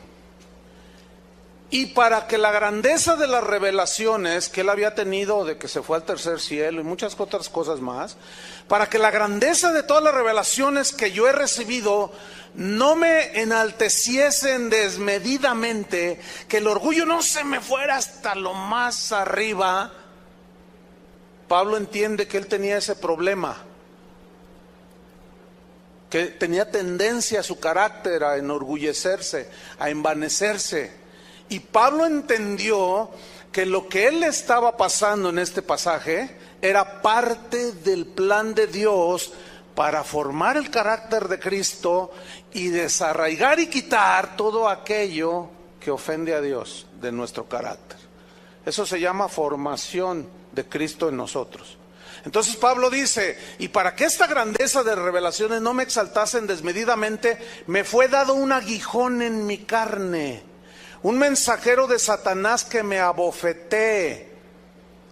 Y para que la grandeza de las revelaciones que él había tenido, de que se fue al tercer cielo y muchas otras cosas más, para que la grandeza de todas las revelaciones que yo he recibido no me enalteciesen desmedidamente, que el orgullo no se me fuera hasta lo más arriba, Pablo entiende que él tenía ese problema, que tenía tendencia a su carácter a enorgullecerse, a envanecerse. Y Pablo entendió que lo que él estaba pasando en este pasaje era parte del plan de Dios para formar el carácter de Cristo y desarraigar y quitar todo aquello que ofende a Dios de nuestro carácter. Eso se llama formación de Cristo en nosotros. Entonces Pablo dice, y para que esta grandeza de revelaciones no me exaltasen desmedidamente, me fue dado un aguijón en mi carne, un mensajero de Satanás que me abofetee.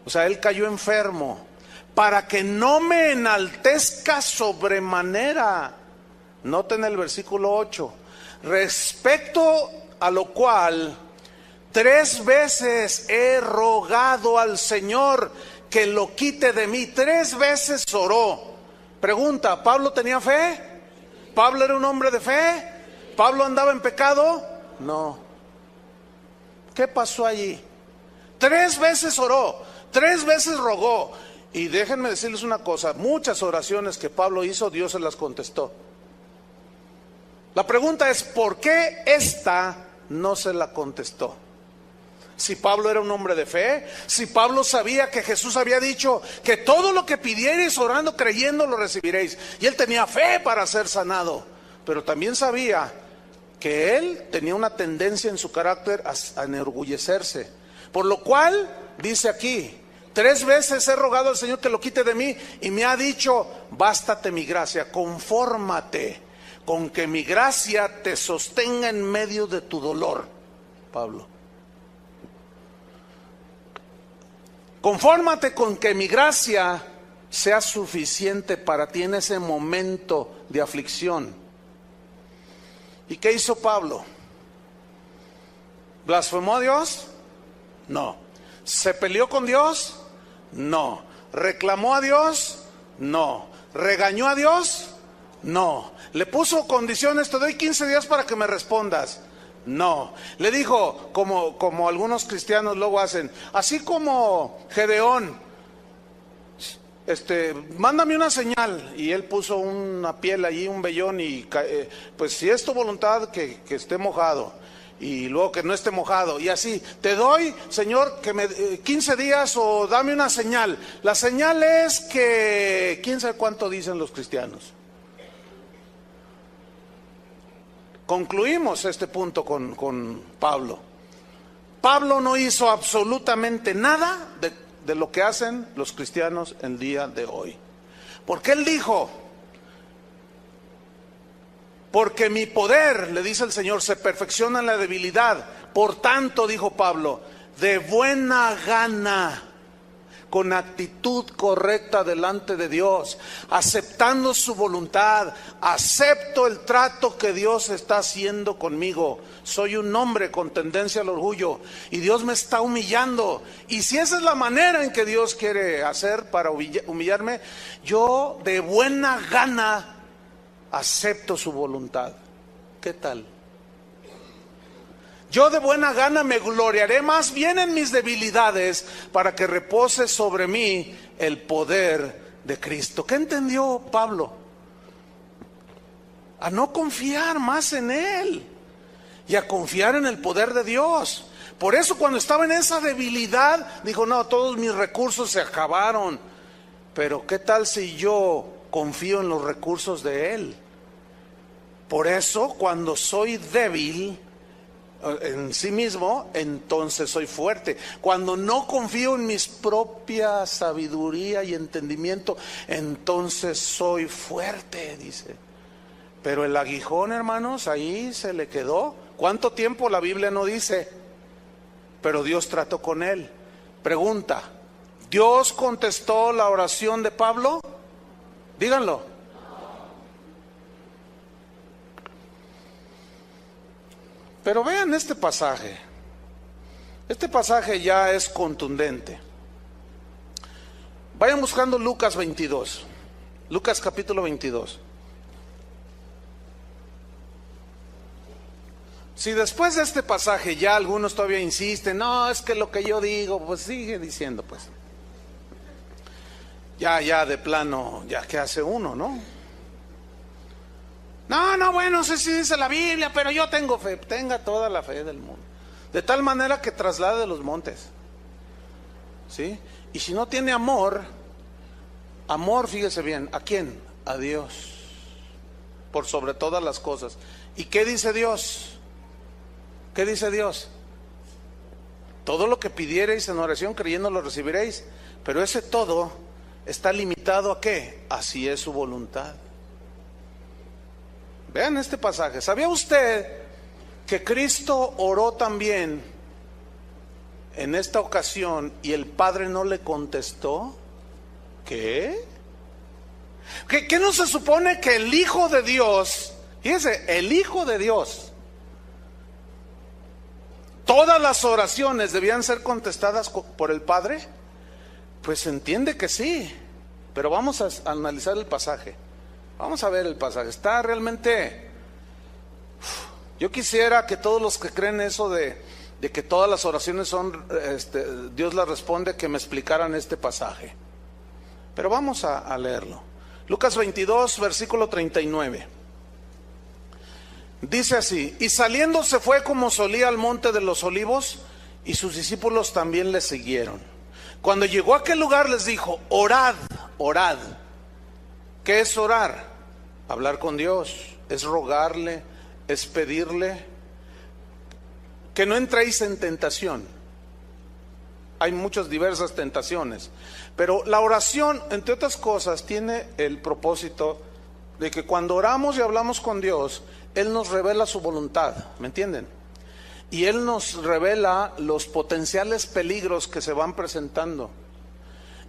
O sea, él cayó enfermo, para que no me enaltezca sobremanera. Noten el versículo 8, respecto a lo cual 3 veces he rogado al Señor que lo quite de mí. 3 veces oró. Pregunta, ¿Pablo tenía fe? ¿Pablo era un hombre de fe? ¿Pablo andaba en pecado? No. ¿Qué pasó allí? 3 veces oró, 3 veces rogó. Y déjenme decirles una cosa, muchas oraciones que Pablo hizo, Dios se las contestó. La pregunta es, ¿por qué esta no se la contestó? Si Pablo era un hombre de fe, si Pablo sabía que Jesús había dicho que todo lo que pidierais orando, creyendo, lo recibiréis. Y él tenía fe para ser sanado, pero también sabía que él tenía una tendencia en su carácter a enorgullecerse. Por lo cual, dice aquí, 3 veces he rogado al Señor que lo quite de mí y me ha dicho, bástate mi gracia, confórmate con que mi gracia te sostenga en medio de tu dolor. Pablo, confórmate con que mi gracia sea suficiente para ti en ese momento de aflicción. ¿Y qué hizo Pablo? ¿Blasfemó a Dios? No. ¿Se peleó con Dios? No. ¿Reclamó a Dios? No. ¿Regañó a Dios? No. ¿Le puso condiciones? Te doy 15 días para que me respondas. No. Le dijo, como algunos cristianos luego hacen, así como Gedeón, mándame una señal, y él puso una piel allí, un vellón, y pues si es tu voluntad que esté mojado, y luego que no esté mojado, y así, te doy, Señor, que me 15 días o dame una señal. La señal es que, ¿quién sabe cuánto dicen los cristianos? Concluimos este punto con Pablo. Pablo no hizo absolutamente nada de lo que hacen los cristianos el día de hoy. Porque él dijo, porque mi poder, le dice el Señor, se perfecciona en la debilidad. Por tanto, dijo Pablo, de buena gana, con actitud correcta delante de Dios, aceptando su voluntad, acepto el trato que Dios está haciendo conmigo. Soy un hombre con tendencia al orgullo y Dios me está humillando. Y si esa es la manera en que Dios quiere hacer para humillarme, yo de buena gana acepto su voluntad. ¿Qué tal? Yo de buena gana me gloriaré más bien en mis debilidades para que repose sobre mí el poder de Cristo. ¿Qué entendió Pablo? A no confiar más en Él y a confiar en el poder de Dios. Por eso cuando estaba en esa debilidad, dijo, no, todos mis recursos se acabaron. Pero ¿qué tal si yo confío en los recursos de Él? Por eso cuando soy débil en sí mismo, entonces soy fuerte. Cuando no confío en mis propia sabiduría y entendimiento, entonces soy fuerte, dice. Pero el aguijón, hermanos, ahí se le quedó. ¿Cuánto tiempo? La Biblia no dice, pero Dios trató con él. Pregunta, ¿Dios contestó la oración de Pablo? Díganlo. Pero vean este pasaje. Este pasaje ya es contundente. Vayan buscando Lucas 22. Lucas capítulo 22. Si después de este pasaje ya algunos todavía insisten, no, es que lo que yo digo, pues sigue diciendo, pues. Ya de plano, ya que hace uno, ¿no? No, bueno, sí dice la Biblia, pero yo tengo fe. Tenga toda la fe del mundo. De tal manera que traslade los montes. ¿Sí? Y si no tiene amor, fíjese bien, ¿a quién? A Dios. Por sobre todas las cosas. ¿Y qué dice Dios? ¿Qué dice Dios? Todo lo que pidiereis en oración creyendo lo recibiréis. Pero ese todo está limitado ¿a qué? Así es su voluntad. Vean este pasaje. ¿Sabía usted que Cristo oró también en esta ocasión y el Padre no le contestó? ¿Qué? ¿Qué no se supone que el Hijo de Dios, fíjense, el Hijo de Dios, todas las oraciones debían ser contestadas por el Padre? Pues se entiende que sí, pero vamos a analizar el pasaje. Vamos a ver el pasaje. Está realmente... Yo quisiera que todos los que creen eso de que todas las oraciones son, Dios las responde, que me explicaran este pasaje. Pero vamos a leerlo. Lucas 22, versículo 39. Dice así: y saliendo se fue como solía al monte de los olivos, y sus discípulos también le siguieron. Cuando llegó a aquel lugar les dijo: orad. ¿Qué es orar? Hablar con Dios, es rogarle, es pedirle que no entréis en tentación. Hay muchas diversas tentaciones, pero la oración, entre otras cosas, tiene el propósito de que cuando oramos y hablamos con Dios, Él nos revela su voluntad, ¿me entienden? Y Él nos revela los potenciales peligros que se van presentando.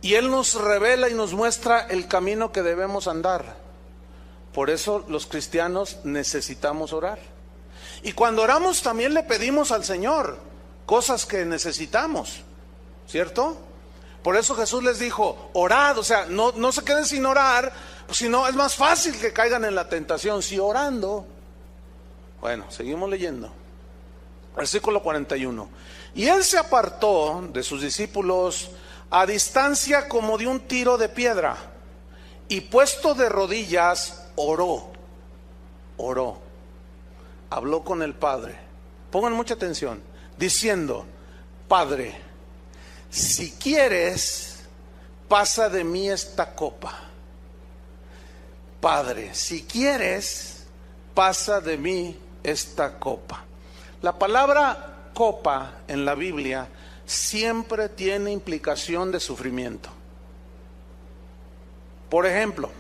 Y Él nos revela y nos muestra el camino que debemos andar. Por eso los cristianos necesitamos orar. Y cuando oramos también le pedimos al Señor cosas que necesitamos, ¿cierto? Por eso Jesús les dijo: orad, o sea, no se queden sin orar, pues si no es más fácil que caigan en la tentación. Si orando. Bueno, seguimos leyendo. Versículo 41. Y Él se apartó de sus discípulos a distancia como de un tiro de piedra, y puesto de rodillas oró, habló con el Padre. Pongan mucha atención, diciendo: Padre, si quieres, pasa de mí esta copa. Padre, si quieres, pasa de mí esta copa. La palabra copa en la Biblia siempre tiene implicación de sufrimiento. Por ejemplo,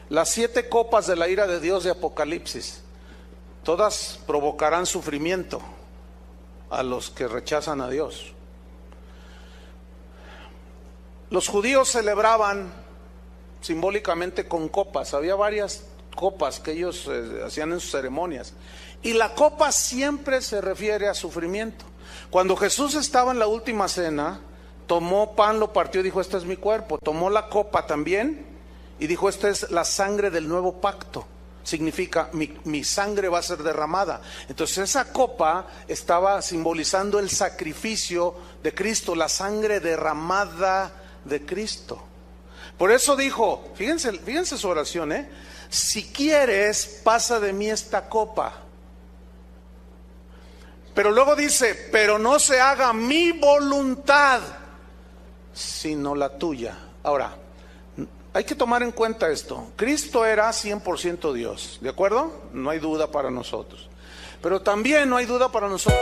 las 7 copas de la ira de Dios de Apocalipsis, todas provocarán sufrimiento a los que rechazan a Dios. Los judíos celebraban simbólicamente con copas. Había varias copas que ellos hacían en sus ceremonias, y la copa siempre se refiere a sufrimiento. Cuando Jesús estaba en la última cena, tomó pan, lo partió y dijo: este es mi cuerpo. Tomó la copa también y dijo: esta es la sangre del nuevo pacto. Significa mi sangre va a ser derramada. Entonces esa copa estaba simbolizando el sacrificio de Cristo, la sangre derramada de Cristo. Por eso dijo, fíjense su oración, si quieres, pasa de mí esta copa. Pero luego dice: pero no se haga mi voluntad, sino la tuya. Ahora, hay que tomar en cuenta esto. Cristo era 100% Dios, ¿de acuerdo? No hay duda para nosotros. Pero también no hay duda para nosotros.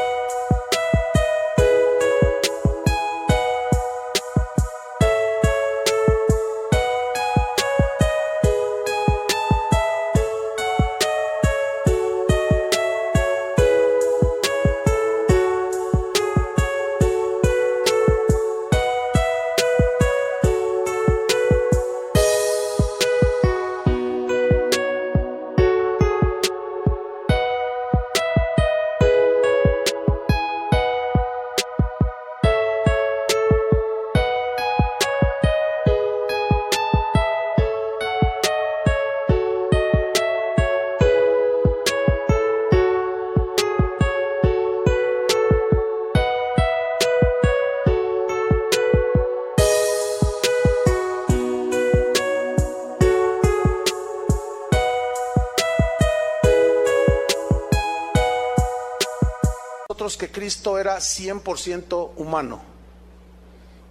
nosotros que Cristo era 100% humano.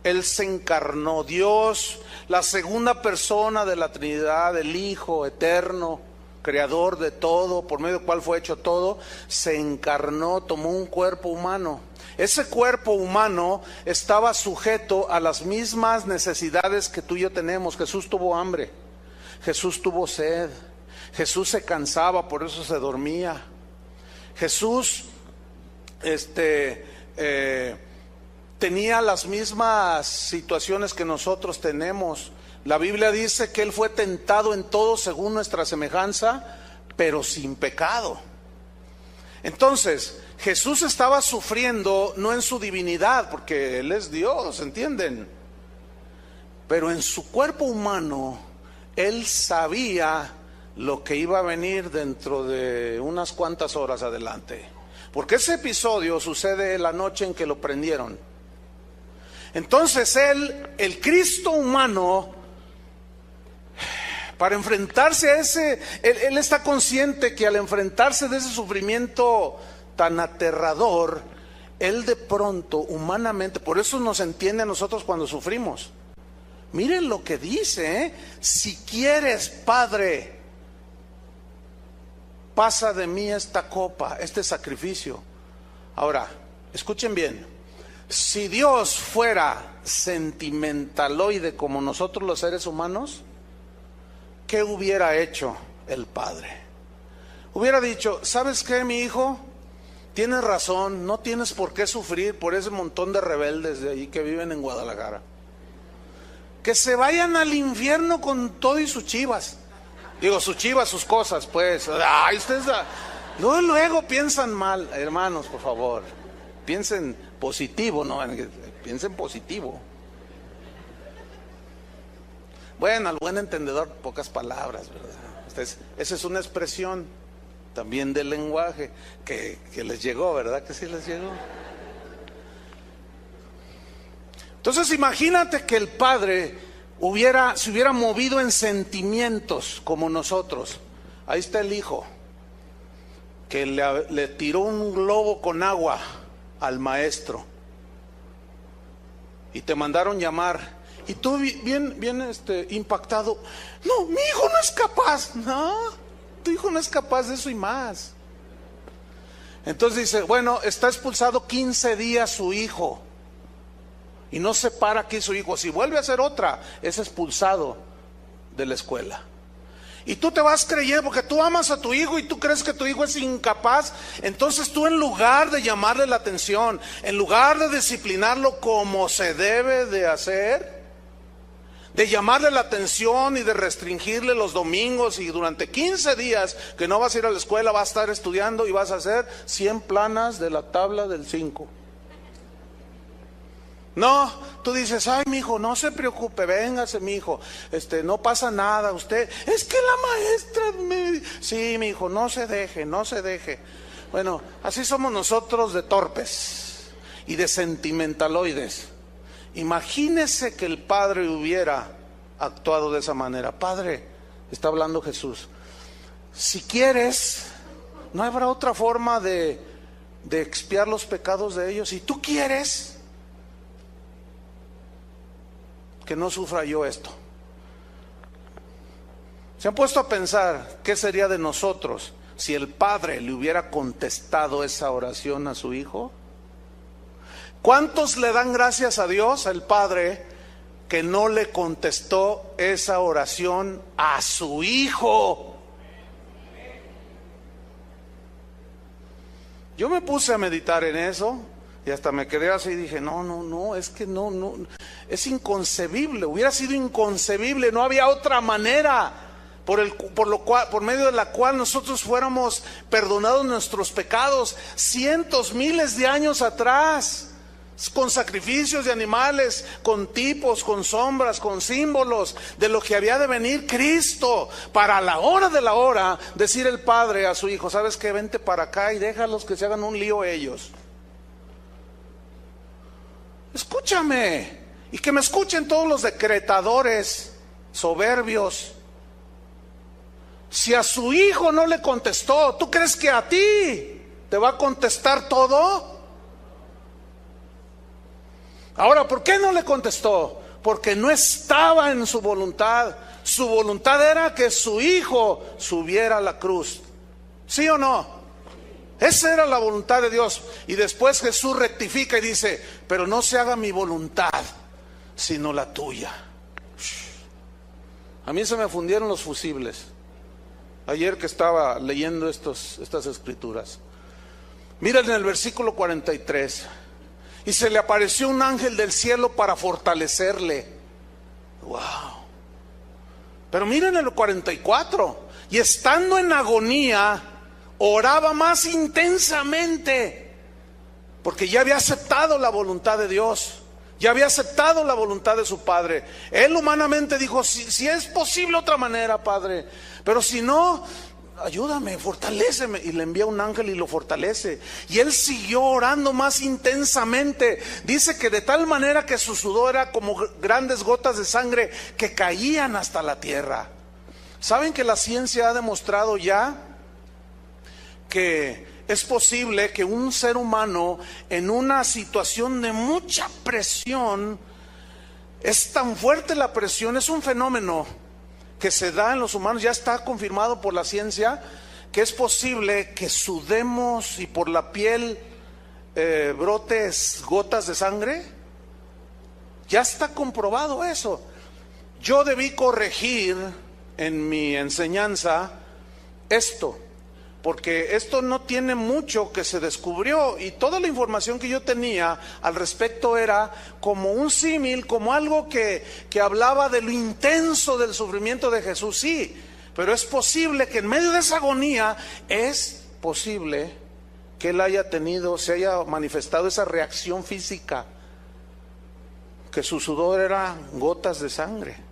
Él se encarnó, Dios, la segunda persona de la Trinidad, el Hijo eterno, creador de todo, por medio del cual fue hecho todo, se encarnó, tomó un cuerpo humano. Ese cuerpo humano estaba sujeto a las mismas necesidades que tú y yo tenemos. Jesús tuvo hambre, Jesús tuvo sed, Jesús se cansaba, por eso se dormía. Jesús tenía las mismas situaciones que nosotros tenemos. La Biblia dice que Él fue tentado en todo según nuestra semejanza, pero sin pecado. Entonces, Jesús estaba sufriendo no en su divinidad, porque Él es Dios, ¿entienden? Pero en su cuerpo humano, Él sabía lo que iba a venir dentro de unas cuantas horas adelante. Porque ese episodio sucede la noche en que lo prendieron. Entonces Él, el Cristo humano, para enfrentarse a Él está consciente que al enfrentarse de ese sufrimiento tan aterrador, Él de pronto, humanamente, por eso nos entiende a nosotros cuando sufrimos. Miren lo que dice, si quieres, Padre, pasa de mí esta copa, este sacrificio. Ahora, escuchen bien, si Dios fuera sentimentaloide como nosotros los seres humanos, ¿qué hubiera hecho el Padre? Hubiera dicho, ¿sabes qué, mi hijo? Tienes razón, no tienes por qué sufrir por ese montón de rebeldes de ahí que viven en Guadalajara. Que se vayan al infierno con todo y sus chivas. Digo, sus chivas, sus cosas, pues. Ay, ustedes luego piensan mal. Hermanos, por favor, piensen positivo, ¿no? Piensen positivo. Bueno, al buen entendedor, pocas palabras, ¿verdad? Esa es una expresión también del lenguaje que les llegó, ¿verdad? Que sí les llegó. Entonces imagínate que el Padre se hubiera movido en sentimientos como nosotros. Ahí está el Hijo que le tiró un globo con agua al maestro y te mandaron llamar y tú bien impactado, no, mi hijo no es capaz. No, tu hijo no es capaz de eso y más. Entonces dice, bueno, está expulsado 15 días su hijo y no se para aquí su hijo. Si vuelve a hacer otra, es expulsado de la escuela. Y tú te vas creyendo porque tú amas a tu hijo y tú crees que tu hijo es incapaz. Entonces tú, en lugar de llamarle la atención, en lugar de disciplinarlo como se debe de hacer, de llamarle la atención y de restringirle los domingos, y durante 15 días que no vas a ir a la escuela, vas a estar estudiando y vas a hacer 100 planas de la tabla del 5. No, tú dices, ay, mi hijo, no se preocupe, véngase, mi hijo, no pasa nada, usted, es que la maestra sí, mi hijo, no se deje. Bueno, así somos nosotros de torpes y de sentimentaloides. Imagínese que el Padre hubiera actuado de esa manera. Padre, está hablando Jesús, si quieres, no habrá otra forma de expiar los pecados de ellos. Si tú quieres que no sufra yo esto. ¿Se han puesto a pensar qué sería de nosotros si el Padre le hubiera contestado esa oración a su Hijo? ¿Cuántos le dan gracias a Dios, al Padre, que no le contestó esa oración a su Hijo? Yo me puse a meditar en eso y hasta me quedé así y dije, no, es que no, es inconcebible, hubiera sido inconcebible, no había otra manera por medio de la cual nosotros fuéramos perdonados nuestros pecados cientos, miles de años atrás, con sacrificios de animales, con tipos, con sombras, con símbolos de lo que había de venir Cristo, para la hora de la hora decir el Padre a su Hijo, ¿sabes qué? Vente para acá y déjalos que se hagan un lío ellos. Escúchame, y que me escuchen todos los decretadores soberbios. Si a su Hijo no le contestó, ¿tú crees que a ti te va a contestar todo? Ahora, ¿por qué no le contestó? Porque no estaba en su voluntad. Su voluntad era que su hijo subiera a la cruz. ¿Sí o no? Esa era la voluntad de Dios. Y después Jesús rectifica y dice: pero no se haga mi voluntad, sino la tuya. A mí se me fundieron los fusibles ayer que estaba leyendo estas escrituras. Miren en el versículo 43. Y se le apareció un ángel del cielo para fortalecerle. Wow. Pero miren el 44. Y estando en agonía, oraba más intensamente, porque ya había aceptado la voluntad de Dios, ya había aceptado la voluntad de su Padre. Él humanamente dijo: si es posible otra manera, Padre, pero si no, ayúdame, fortaléceme. Y le envía un ángel y lo fortalece. Y él siguió orando más intensamente. Dice que de tal manera que su sudor era como grandes gotas de sangre que caían hasta la tierra. ¿Saben que la ciencia ha demostrado ya que es posible que un ser humano en una situación de mucha presión, es tan fuerte la presión, es un fenómeno que se da en los humanos, ya está confirmado por la ciencia, que es posible que sudemos y por la piel brotes gotas de sangre? Ya está comprobado eso. Yo debí corregir en mi enseñanza esto, porque esto no tiene mucho que se descubrió, y toda la información que yo tenía al respecto era como un símil, como algo que hablaba de lo intenso del sufrimiento de Jesús. Sí, pero es posible que en medio de esa agonía, es posible que él se haya manifestado esa reacción física, que su sudor era gotas de sangre,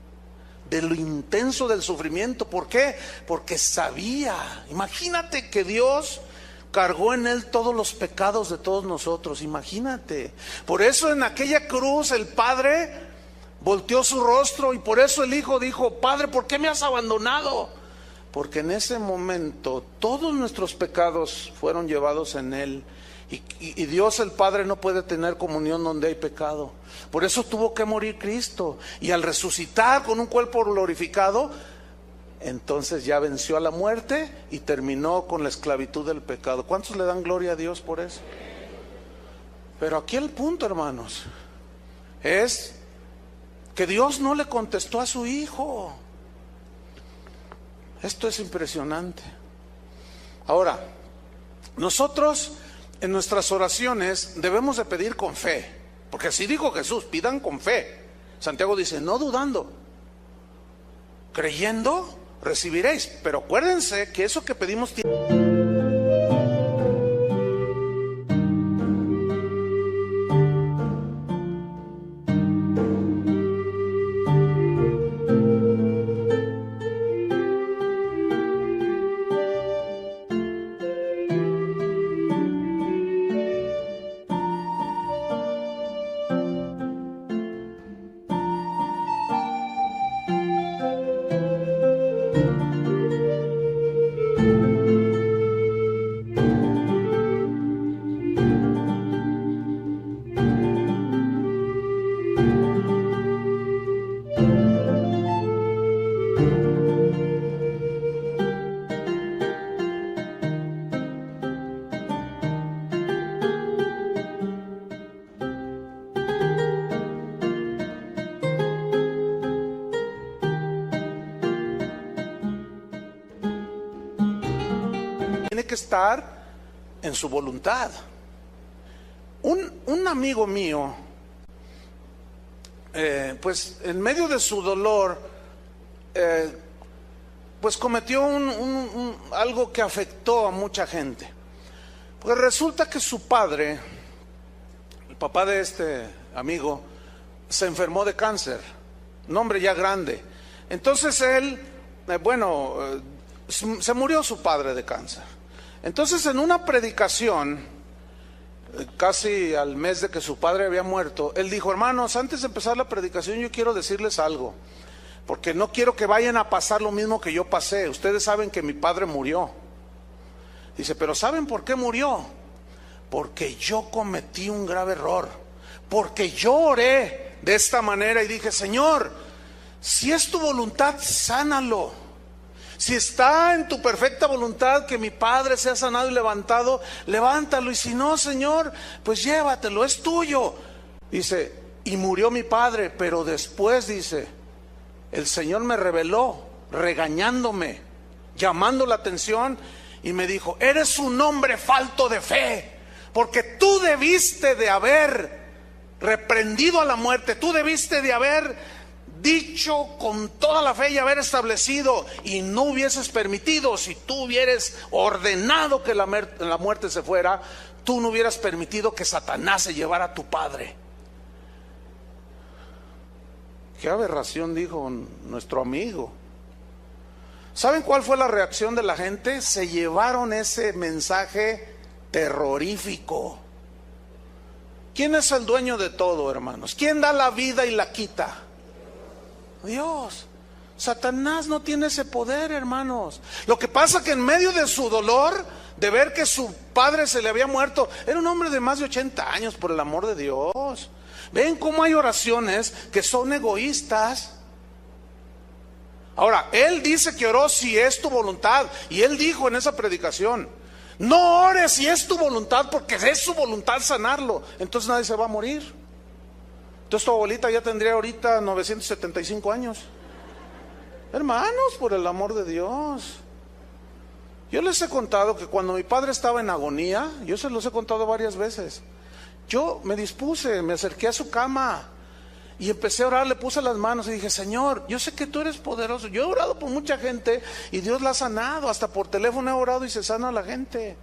de lo intenso del sufrimiento. ¿Por qué? Porque sabía. Imagínate que Dios cargó en él todos los pecados de todos nosotros. Imagínate. Por eso en aquella cruz el Padre volteó su rostro, y por eso el Hijo dijo: Padre, ¿por qué me has abandonado? Porque en ese momento todos nuestros pecados fueron llevados en él. Y Dios el Padre no puede tener comunión donde hay pecado. Por eso tuvo que morir Cristo. Y al resucitar con un cuerpo glorificado, entonces ya venció a la muerte y terminó con la esclavitud del pecado. ¿Cuántos le dan gloria a Dios por eso? Pero aquí el punto, hermanos, es que Dios no le contestó a su Hijo. Esto es impresionante. Ahora, nosotros en nuestras oraciones debemos de pedir con fe, porque así dijo Jesús: pidan con fe. Santiago dice: no dudando, creyendo recibiréis. Pero acuérdense que eso que pedimos tiene que estar en su voluntad. Un amigo mío, pues en medio de su dolor, pues cometió algo que afectó a mucha gente. Pues resulta que su padre, el papá de este amigo, se enfermó de cáncer, un hombre ya grande. Entonces él, se murió su padre de cáncer. Entonces en una predicación, casi al mes de que su padre había muerto, él dijo: hermanos, antes de empezar la predicación yo quiero decirles algo, porque no quiero que vayan a pasar lo mismo que yo pasé. Ustedes saben que mi padre murió. Dice: pero ¿saben por qué murió? Porque yo cometí un grave error. porque yo oré de esta manera y dije, Señor, si es tu voluntad, sánalo. Si está en tu perfecta voluntad que mi padre sea sanado y levantado, levántalo. Y si no, Señor, pues llévatelo, es tuyo. Dice, y murió mi padre, pero después, dice, el Señor me reveló, regañándome, llamando la atención, y me dijo, eres un hombre falto de fe, porque tú debiste de haber reprendido a la muerte, tú debiste de haber dicho con toda la fe y haber establecido, y no hubieses permitido. Si tú hubieras ordenado que la muerte se fuera, tú no hubieras permitido que Satanás se llevara a tu padre. Qué aberración, dijo nuestro amigo. ¿Saben cuál fue la reacción de la gente? Se llevaron ese mensaje terrorífico. ¿Quién es el dueño de todo, hermanos? ¿Quién da la vida y la quita? Dios. Satanás no tiene ese poder, hermanos. Lo que pasa que en medio de su dolor, de ver que su padre se le había muerto, era un hombre de más de 80 años, por el amor de Dios. Ven cómo hay oraciones que son egoístas. Ahora, él dice que oró si es tu voluntad, y él dijo en esa predicación, no ores si es tu voluntad, porque es su voluntad sanarlo. Entonces nadie se va a morir. Entonces tu abuelita ya tendría ahorita 975 años. Hermanos, por el amor de Dios. Yo les he contado que cuando mi padre estaba en agonía, yo se los he contado varias veces, yo me dispuse, me acerqué a su cama y empecé a orar, le puse las manos y dije, Señor, yo sé que tú eres poderoso. Yo he orado por mucha gente y Dios la ha sanado, hasta por teléfono he orado y se sana a la gente,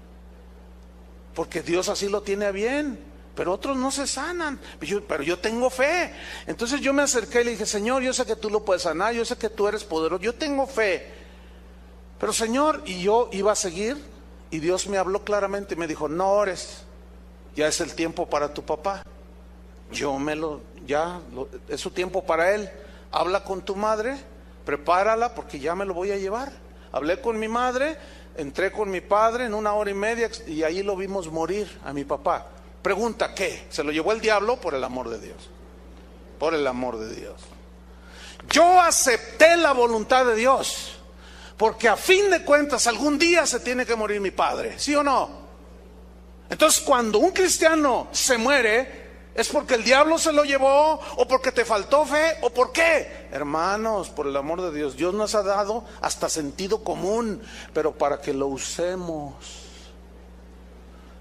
porque Dios así lo tiene a bien, pero otros no se sanan. Pero yo tengo fe. Entonces yo me acerqué y le dije, Señor, yo sé que tú lo puedes sanar, yo sé que tú eres poderoso, yo tengo fe, pero Señor, y yo iba a seguir, y Dios me habló claramente y me dijo, no ores, ya es el tiempo para tu papá. Es su tiempo para él. Habla con tu madre, prepárala, porque ya me lo voy a llevar. Hablé con mi madre, entré con mi padre en 1 hora y media, y ahí lo vimos morir a mi papá. Pregunta, ¿qué? ¿Se lo llevó el diablo? Por el amor de Dios. Por el amor de Dios. Yo acepté la voluntad de Dios, porque a fin de cuentas algún día se tiene que morir mi padre, ¿sí o no? Entonces, cuando un cristiano se muere, ¿es porque el diablo se lo llevó? ¿O porque te faltó fe? ¿O por qué? Hermanos, por el amor de Dios, Dios nos ha dado hasta sentido común, pero para que lo usemos.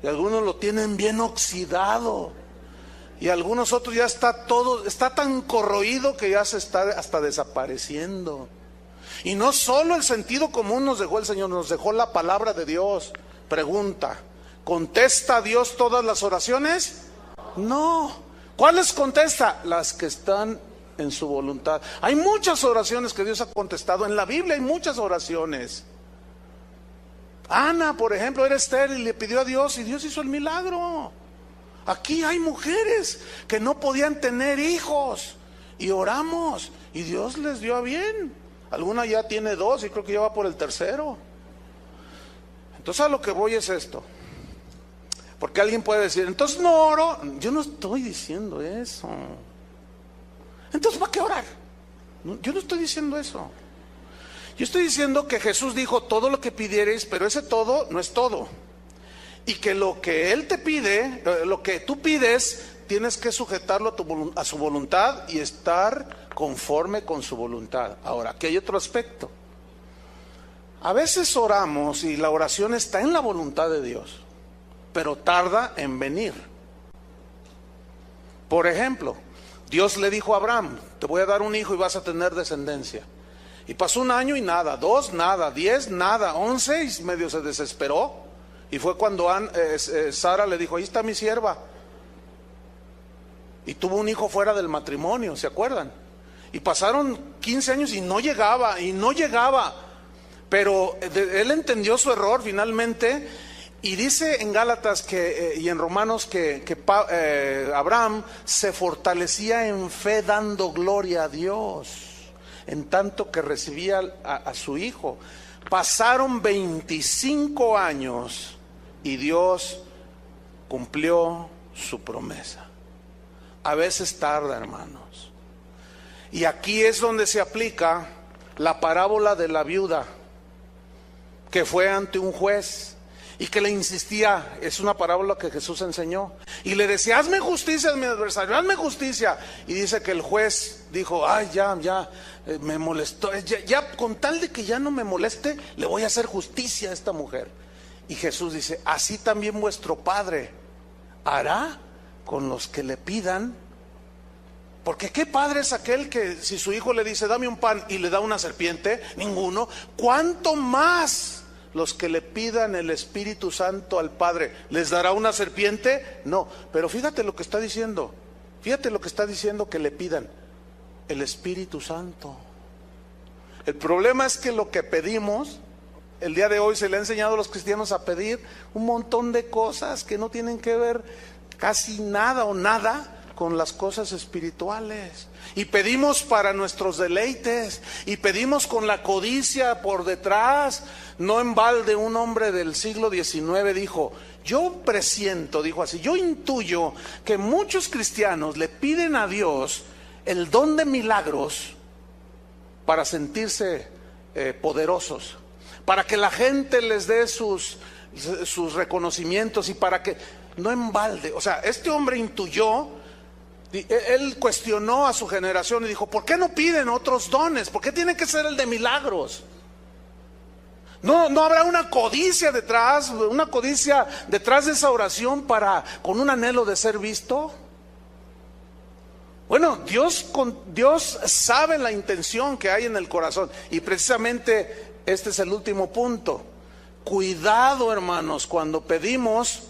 Y algunos lo tienen bien oxidado, y algunos otros ya está tan corroído que ya se está hasta desapareciendo. Y no solo el sentido común nos dejó el Señor, nos dejó la palabra de Dios. Pregunta, ¿contesta Dios todas las oraciones? No. ¿Cuáles contesta? Las que están en su voluntad. Hay muchas oraciones que Dios ha contestado. En la Biblia hay muchas oraciones. Ana, por ejemplo, era estéril y le pidió a Dios y Dios hizo el milagro. Aquí hay mujeres que no podían tener hijos y oramos y Dios les dio a bien. Alguna ya tiene 2 y creo que ya va por el 3º. Entonces a lo que voy es esto. Porque alguien puede decir, entonces no oro. Yo no estoy diciendo eso. Entonces, ¿para qué orar? Yo no estoy diciendo eso. Yo estoy diciendo que Jesús dijo, todo lo que pidiereis, pero ese todo no es todo. Y que lo que Él te pide, lo que tú pides, tienes que sujetarlo a su voluntad y estar conforme con su voluntad. Ahora, aquí hay otro aspecto. A veces oramos y la oración está en la voluntad de Dios, pero tarda en venir. Por ejemplo, Dios le dijo a Abraham, te voy a dar un hijo y vas a tener descendencia. Y pasó 1 año y nada, 2 nada, 10 nada, 11 y medio se desesperó. Y fue cuando Sara le dijo, ahí está mi sierva. Y tuvo un hijo fuera del matrimonio, ¿se acuerdan? Y pasaron 15 años y no llegaba. Pero él entendió su error finalmente. Y dice en Gálatas y en Romanos que Abraham se fortalecía en fe dando gloria a Dios, en tanto que recibía a su hijo. Pasaron 25 años y Dios cumplió su promesa. A veces tarda, hermanos. Y aquí es donde se aplica la parábola de la viuda que fue ante un juez y que le insistía. Es una parábola que Jesús enseñó y le decía: hazme justicia a mi adversario, hazme justicia. Y dice que el juez dijo: ay, ya me molestó, ya con tal de que ya no me moleste, le voy a hacer justicia a esta mujer. Y Jesús dice: así también vuestro Padre hará con los que le pidan. Porque ¿qué padre es aquel que si su hijo le dice: dame un pan, y le da una serpiente? Ninguno. ¿Cuánto más los que le pidan el Espíritu Santo al Padre, les dará una serpiente? No, pero fíjate lo que está diciendo. Fíjate lo que está diciendo que le pidan: el Espíritu Santo. El problema es que lo que pedimos, el día de hoy se le ha enseñado a los cristianos a pedir un montón de cosas que no tienen que ver casi nada o nada con las cosas espirituales, y pedimos para nuestros deleites, y pedimos con la codicia por detrás. No en balde un hombre del siglo XIX dijo: yo presiento, dijo así, yo intuyo que muchos cristianos le piden a Dios el don de milagros para sentirse poderosos, para que la gente les dé sus reconocimientos, y para que, no en balde, o sea, este hombre intuyó. Él cuestionó a su generación y dijo: ¿por qué no piden otros dones? ¿Por qué tiene que ser el de milagros? ¿No habrá una codicia detrás de esa oración con un anhelo de ser visto? Bueno, Dios sabe la intención que hay en el corazón, y precisamente este es el último punto. Cuidado, hermanos, cuando pedimos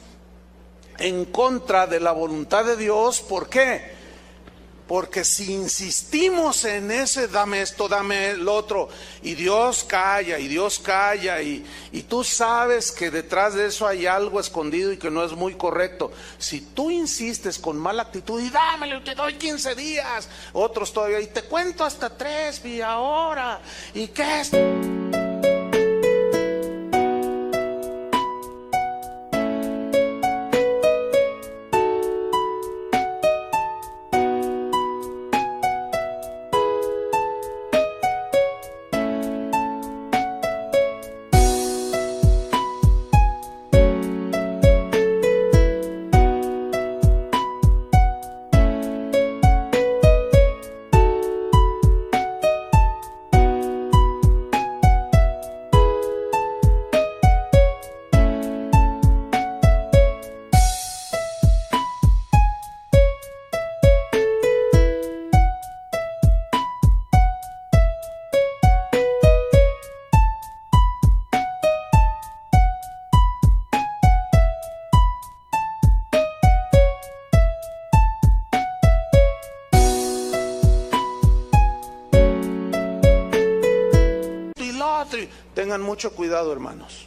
en contra de la voluntad de Dios. ¿Por qué? Porque si insistimos en ese dame esto, dame lo otro, y Dios calla, y tú sabes que detrás de eso hay algo escondido y que no es muy correcto. Si tú insistes con mala actitud y dámelo, te doy 15 días, otros todavía, y te cuento hasta 3 y ahora, ¿y qué es? Tengan mucho cuidado, hermanos.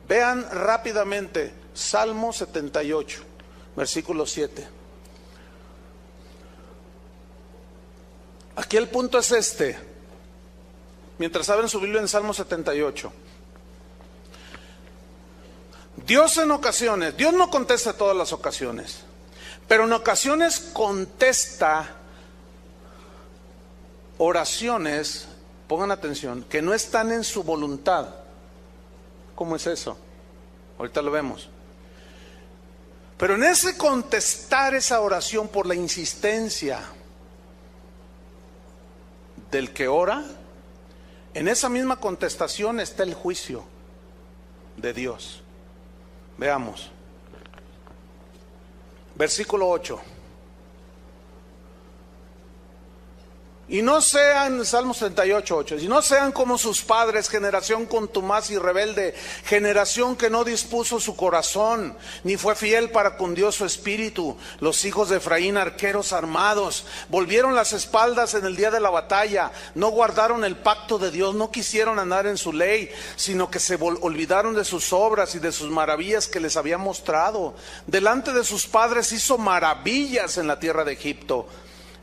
Vean rápidamente Salmo 78, versículo 7. Aquí el punto es este. Mientras abren su Biblia en Salmo 78. Dios en ocasiones, Dios no contesta todas las ocasiones, pero en ocasiones contesta oraciones, pongan atención, que no están en su voluntad. ¿Cómo es eso? Ahorita lo vemos. Pero en ese contestar esa oración por la insistencia del que ora, en esa misma contestación está el juicio de Dios. Veamos. Versículo 8. Y no sean, Salmos 38, 8, y no sean como sus padres, generación contumaz y rebelde, generación que no dispuso su corazón, ni fue fiel para con Dios su espíritu. Los hijos de Efraín, arqueros armados, volvieron las espaldas en el día de la batalla, no guardaron el pacto de Dios, no quisieron andar en su ley, sino que se olvidaron de sus obras y de sus maravillas que les había mostrado. Delante de sus padres hizo maravillas en la tierra de Egipto.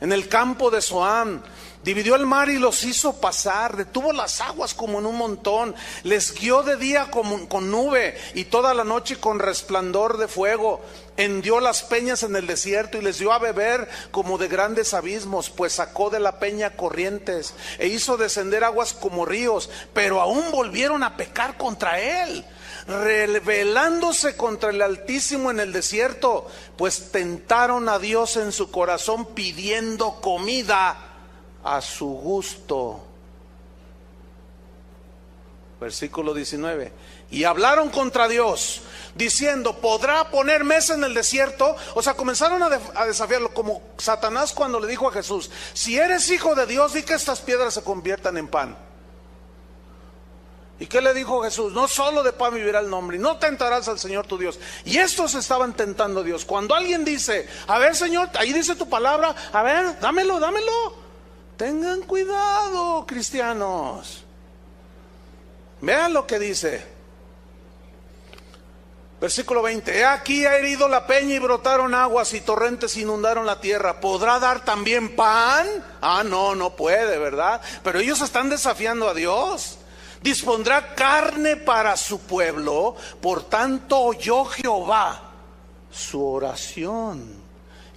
en el campo de Zoán. Dividió el mar y los hizo pasar, detuvo las aguas como en un montón, les guió de día con nube y toda la noche con resplandor de fuego. Hendió las peñas en el desierto y les dio a beber como de grandes abismos, pues sacó de la peña corrientes e hizo descender aguas como ríos, pero aún volvieron a pecar contra él, rebelándose contra el Altísimo en el desierto, pues tentaron a Dios en su corazón pidiendo comida a su gusto. Versículo 19. Y hablaron contra Dios, diciendo: ¿podrá poner mesa en el desierto? O sea, comenzaron a desafiarlo, como Satanás cuando le dijo a Jesús: si eres hijo de Dios, di que estas piedras se conviertan en pan. ¿Y qué le dijo Jesús? No solo de pan vivirá el hombre, y no tentarás al Señor tu Dios. Y estos estaban tentando a Dios. Cuando alguien dice: a ver, Señor, ahí dice tu palabra, a ver, dámelo. Tengan cuidado, cristianos. Vean lo que dice. Versículo 20. He aquí ha herido la peña y brotaron aguas y torrentes inundaron la tierra. ¿Podrá dar también pan? No puede, ¿verdad? Pero ellos están desafiando a Dios. Dispondrá carne para su pueblo. Por tanto oyó Jehová su oración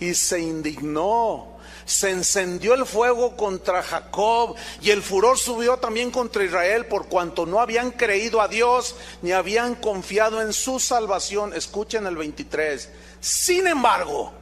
y se indignó. Se encendió el fuego contra Jacob y el furor subió también contra Israel, por cuanto no habían creído a Dios ni habían confiado en su salvación. Escuchen el 23. Sin embargo,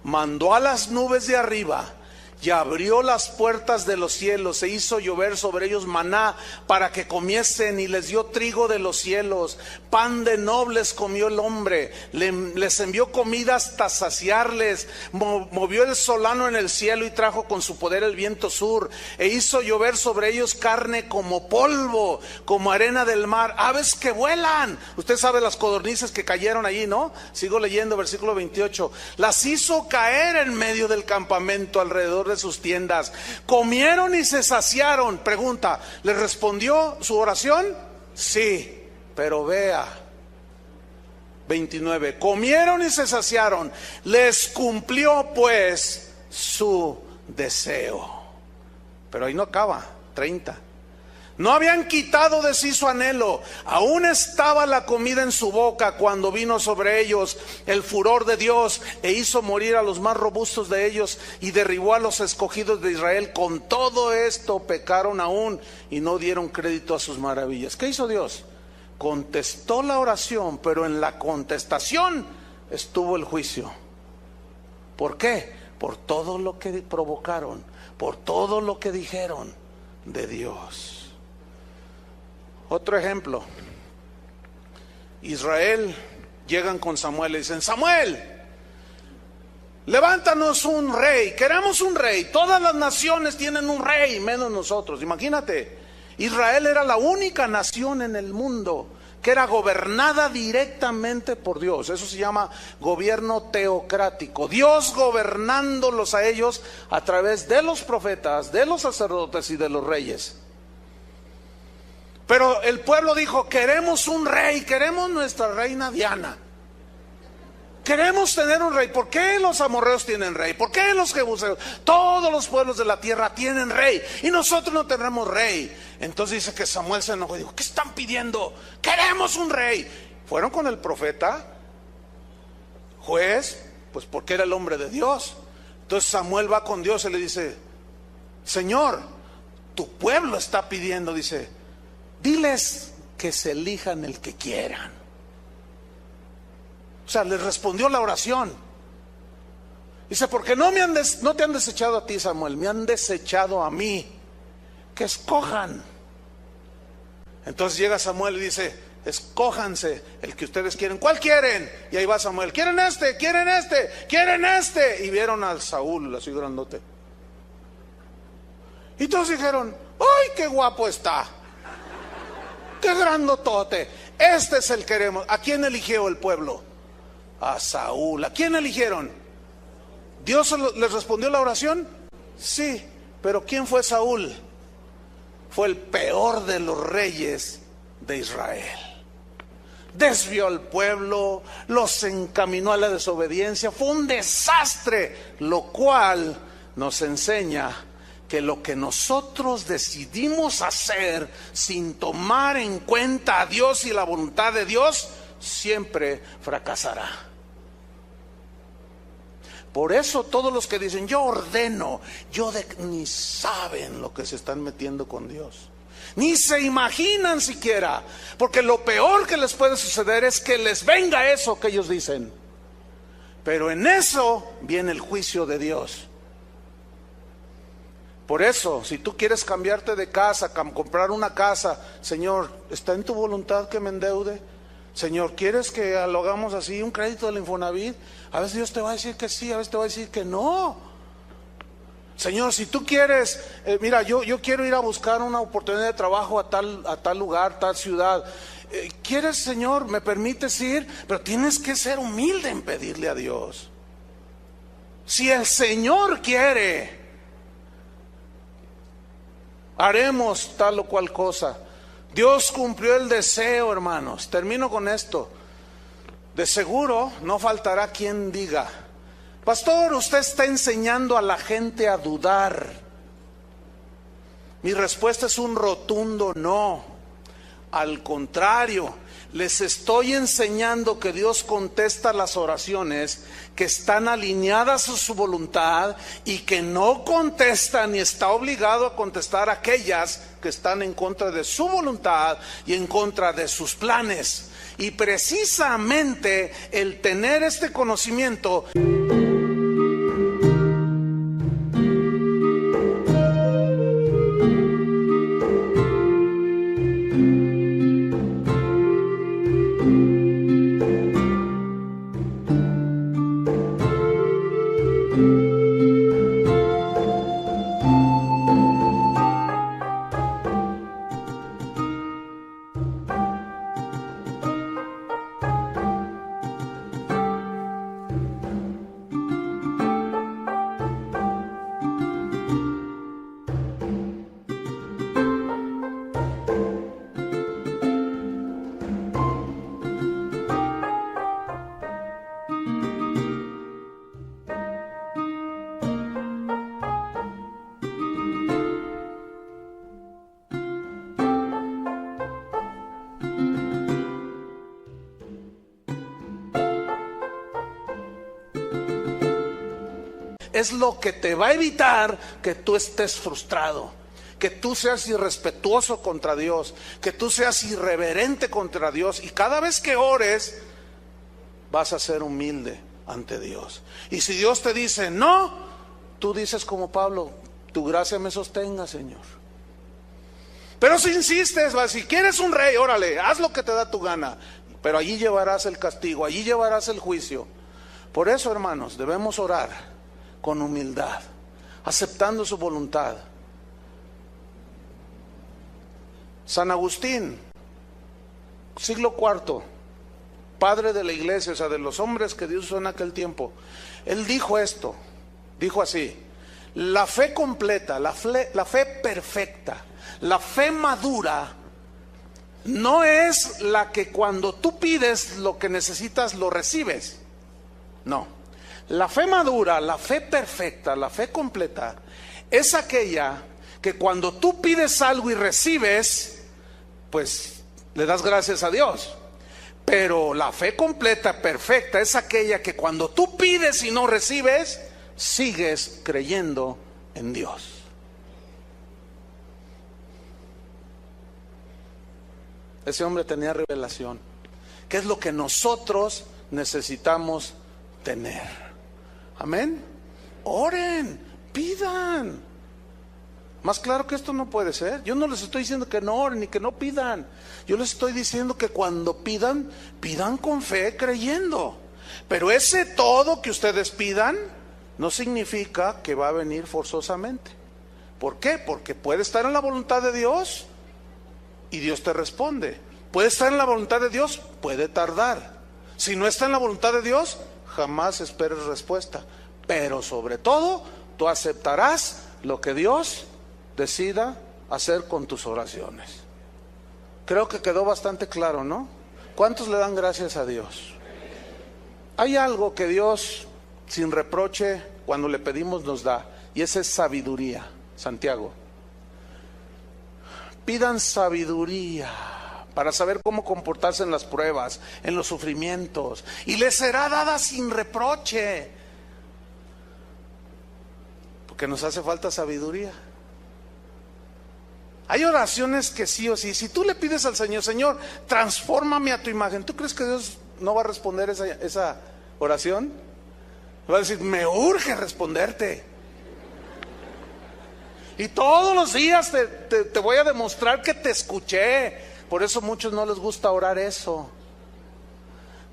mandó a las nubes de arriba y abrió las puertas de los cielos e hizo llover sobre ellos maná para que comiesen, y les dio trigo de los cielos. Pan de nobles comió el hombre, les envió comida hasta saciarles. Movió el solano en el cielo y trajo con su poder el viento sur, e hizo llover sobre ellos carne como polvo, como arena del mar, aves que vuelan. Usted sabe las codornices que cayeron allí, ¿no? Sigo leyendo, versículo 28. Las hizo caer en medio del campamento, alrededor de sus tiendas. Comieron y se saciaron. Pregunta: ¿les respondió su oración? Sí, pero vea 29. Comieron y se saciaron, les cumplió pues su deseo. Pero ahí no acaba. 30. No habían quitado de sí su anhelo, aún estaba la comida en su boca cuando vino sobre ellos el furor de Dios e hizo morir a los más robustos de ellos y derribó a los escogidos de Israel. Con todo esto pecaron aún y no dieron crédito a sus maravillas. ¿Qué hizo Dios? Contestó la oración, pero en la contestación estuvo el juicio. ¿Por qué? Por todo lo que provocaron, por todo lo que dijeron de Dios. Otro ejemplo. Israel, llegan con Samuel y dicen: Samuel, levántanos un rey, queremos un rey. Todas las naciones tienen un rey, menos nosotros. Imagínate, Israel era la única nación en el mundo que era gobernada directamente por Dios. Eso se llama gobierno teocrático. Dios gobernándolos a ellos a través de los profetas, de los sacerdotes y de los reyes. Pero el pueblo dijo: queremos un rey, queremos nuestra reina Diana. Queremos tener un rey. ¿Por qué los amorreos tienen rey? ¿Por qué los jebuseos? Todos los pueblos de la tierra tienen rey y nosotros no tenemos rey. Entonces dice que Samuel se enojó y dijo: ¿qué están pidiendo? Queremos un rey. Fueron con el profeta, juez, pues porque era el hombre de Dios. Entonces Samuel va con Dios y le dice: Señor, tu pueblo está pidiendo, dice, diles que se elijan el que quieran. O sea, les respondió la oración. Dice: porque no te han desechado a ti, Samuel, me han desechado a mí. Que escojan. Entonces llega Samuel y dice: escójanse el que ustedes quieren. ¿Cuál quieren? Y ahí va Samuel: quieren este, quieren este, quieren este. Y vieron al Saúl, así grandote. Y todos dijeron: ¡ay, qué guapo está! ¡Qué grandotote! Este es el que queremos. ¿A quién eligió el pueblo? A Saúl. ¿A quién eligieron? ¿Dios les respondió la oración? Sí, pero ¿quién fue Saúl? Fue el peor de los reyes de Israel. desvió al pueblo, los encaminó a la desobediencia. Fue un desastre, lo cual nos enseña que lo que nosotros decidimos hacer sin tomar en cuenta a Dios y la voluntad de Dios, siempre fracasará. Por eso todos los que dicen yo ordeno, ni saben lo que se están metiendo con Dios. Ni se imaginan siquiera, porque lo peor que les puede suceder es que les venga eso que ellos dicen. Pero en eso viene el juicio de Dios. Por eso, si tú quieres cambiarte de casa, comprar una casa, Señor, ¿está en tu voluntad que me endeude? Señor, ¿quieres que lo hagamos así, un crédito del Infonavit? A veces Dios te va a decir que sí, a veces te va a decir que no. Señor, si tú quieres, mira, yo quiero ir a buscar una oportunidad de trabajo a tal lugar, tal ciudad. ¿Quieres, Señor? ¿Me permites ir? Pero tienes que ser humilde en pedirle a Dios. Si el Señor quiere, haremos tal o cual cosa. Dios cumplió el deseo, hermanos. Termino con esto. De seguro no faltará quien diga: pastor, usted está enseñando a la gente a dudar. Mi respuesta es un rotundo no. Al contrario, les estoy enseñando que Dios contesta las oraciones que están alineadas a su voluntad y que no contesta ni está obligado a contestar aquellas que están en contra de su voluntad y en contra de sus planes. Y precisamente el tener este conocimiento es lo que te va a evitar que tú estés frustrado, que tú seas irrespetuoso contra Dios, que tú seas irreverente contra Dios. Y cada vez que ores, vas a ser humilde ante Dios. Y si Dios te dice no, tú dices como Pablo: tu gracia me sostenga, Señor. Pero si insistes, si quieres un rey, órale, haz lo que te da tu gana. Pero allí llevarás el castigo, allí llevarás el juicio. Por eso, hermanos, debemos orar con humildad, aceptando su voluntad. San Agustín, siglo IV, padre de la iglesia, o sea, de los hombres que Dios usó en aquel tiempo, él dijo esto, dijo así: la fe completa, la fe perfecta, la fe madura, no es la que cuando tú pides lo que necesitas lo recibes. No. La fe madura, la fe perfecta, la fe completa, es aquella que cuando tú pides algo y recibes, pues le das gracias a Dios. Pero la fe completa, perfecta, es aquella que cuando tú pides y no recibes, sigues creyendo en Dios. Ese hombre tenía revelación. ¿Qué es lo que nosotros necesitamos tener? Amén. Oren, pidan. Más claro que esto no puede ser. Yo no les estoy diciendo que no oren ni que no pidan. Yo les estoy diciendo que cuando pidan, pidan con fe, creyendo. Pero ese todo que ustedes pidan no significa que va a venir forzosamente. ¿Por qué? Porque puede estar en la voluntad de Dios y Dios te responde. Puede estar en la voluntad de Dios, puede tardar. Si no está en la voluntad de Dios, jamás esperes respuesta. Pero sobre todo, tú aceptarás lo que Dios decida hacer con tus oraciones. Creo que quedó bastante claro, ¿no? ¿Cuántos le dan gracias a Dios? Hay algo que Dios, sin reproche, cuando le pedimos nos da, y esa es sabiduría. Santiago: pidan sabiduría para saber cómo comportarse en las pruebas, en los sufrimientos, y les será dada sin reproche. Porque nos hace falta sabiduría. Hay oraciones que sí o sí, si tú le pides al Señor: Señor, transfórmame a tu imagen, ¿tú crees que Dios no va a responder esa oración? Va a decir: me urge responderte. Y todos los días te voy a demostrar que te escuché. Por eso a muchos no les gusta orar eso.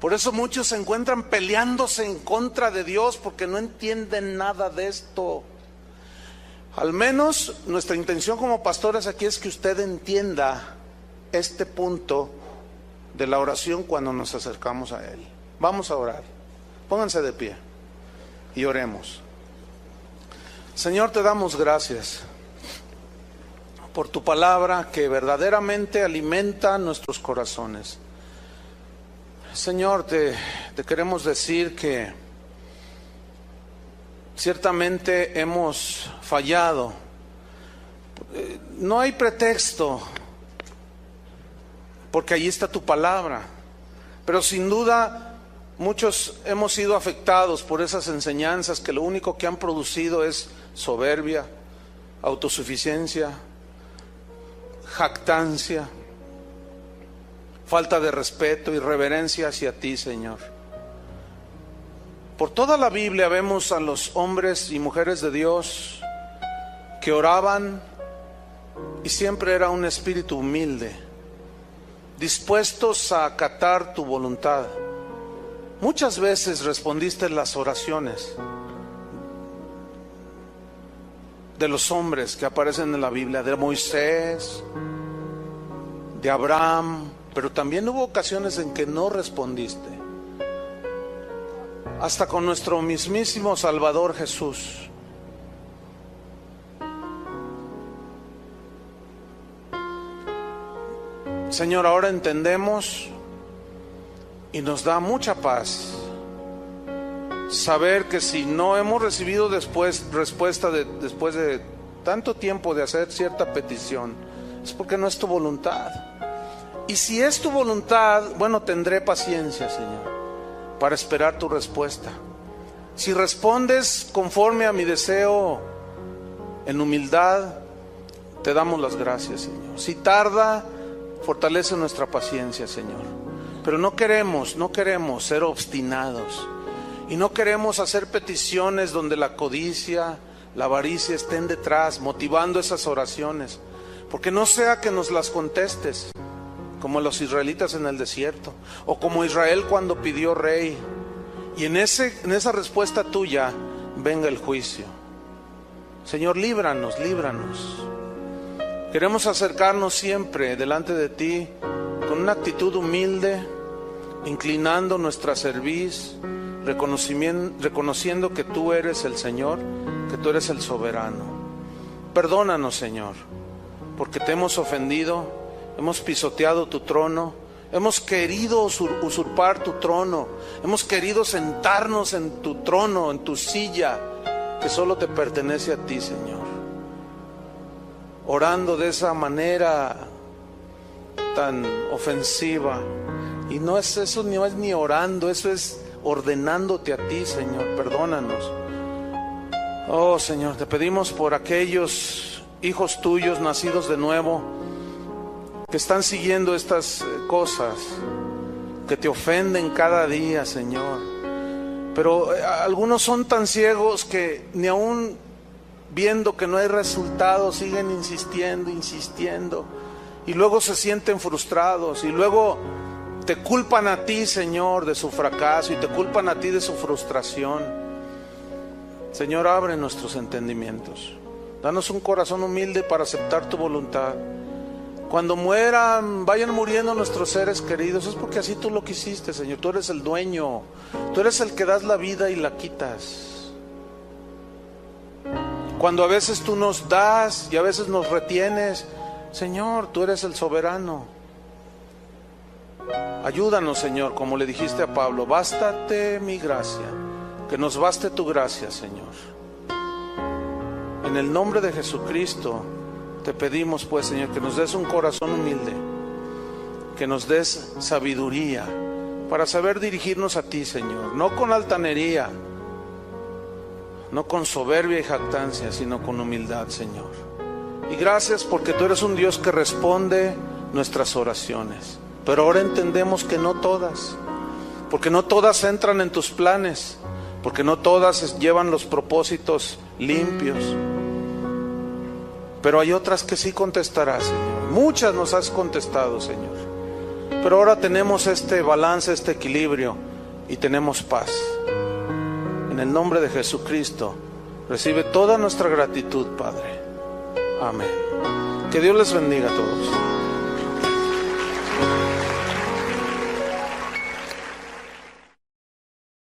Por eso muchos se encuentran peleándose en contra de Dios, porque no entienden nada de esto. Al menos nuestra intención como pastores aquí es que usted entienda este punto de la oración cuando nos acercamos a Él. Vamos a orar. Pónganse de pie y oremos. Señor, te damos gracias por tu palabra que verdaderamente alimenta nuestros corazones. Señor, te queremos decir que ciertamente hemos fallado. No hay pretexto, porque allí está tu palabra. Pero sin duda muchos hemos sido afectados por esas enseñanzas que lo único que han producido es soberbia, autosuficiencia, jactancia, falta de respeto y reverencia hacia ti, Señor. Por toda la Biblia vemos a los hombres y mujeres de Dios que oraban, y siempre era un espíritu humilde, dispuestos a acatar tu voluntad. Muchas veces respondiste las oraciones de los hombres que aparecen en la Biblia, de Moisés, de Abraham, pero también hubo ocasiones en que no respondiste. Hasta con nuestro mismísimo Salvador Jesús. Señor, ahora entendemos y nos da mucha paz saber que si no hemos recibido respuesta después de tanto tiempo de hacer cierta petición, es porque no es tu voluntad. Y si es tu voluntad, bueno, tendré paciencia, Señor, para esperar tu respuesta. Si respondes conforme a mi deseo, en humildad, te damos las gracias, Señor. Si tarda, fortalece nuestra paciencia, Señor. Pero no queremos ser obstinados. Y no queremos hacer peticiones donde la codicia, la avaricia estén detrás, motivando esas oraciones. Porque no sea que nos las contestes, como los israelitas en el desierto, o como Israel cuando pidió rey, y en esa respuesta tuya venga el juicio. Señor, líbranos. Queremos acercarnos siempre delante de ti con una actitud humilde, inclinando nuestra cerviz, reconociendo que tú eres el Señor, que tú eres el soberano. Perdónanos, Señor, porque te hemos ofendido, hemos pisoteado tu trono, hemos querido usurpar tu trono, hemos querido sentarnos en tu trono, en tu silla, que solo te pertenece a ti, Señor. Orando de esa manera tan ofensiva. Y no es eso, no es ni orando, eso es ordenándote a ti, Señor. Perdónanos. Oh, Señor, te pedimos por aquellos hijos tuyos nacidos de nuevo que están siguiendo estas cosas, que te ofenden cada día, Señor. Pero algunos son tan ciegos que ni aún viendo que no hay resultados siguen insistiendo, y luego se sienten frustrados, y luego te culpan a ti, Señor, de su fracaso, y te culpan a ti de su frustración. Señor, abre nuestros entendimientos, danos un corazón humilde para aceptar tu voluntad. Cuando vayan muriendo nuestros seres queridos, es porque así tú lo quisiste, Señor. Tú eres el dueño, tú eres el que das la vida y la quitas. Cuando a veces tú nos das y a veces nos retienes, Señor, tú eres el soberano. Ayúdanos, Señor, como le dijiste a Pablo, bástate mi gracia, que nos baste tu gracia, Señor. En el nombre de Jesucristo te pedimos, pues, Señor, que nos des un corazón humilde, que nos des sabiduría para saber dirigirnos a ti, Señor, no con altanería, no con soberbia y jactancia, sino con humildad, Señor. Y gracias porque tú eres un Dios que responde nuestras oraciones. Pero ahora entendemos que no todas, porque no todas entran en tus planes, porque no todas llevan los propósitos limpios. Pero hay otras que sí contestarás, Señor. Muchas nos has contestado, Señor. Pero ahora tenemos este balance, este equilibrio, y tenemos paz. En el nombre de Jesucristo, recibe toda nuestra gratitud, Padre. Amén. Que Dios les bendiga a todos.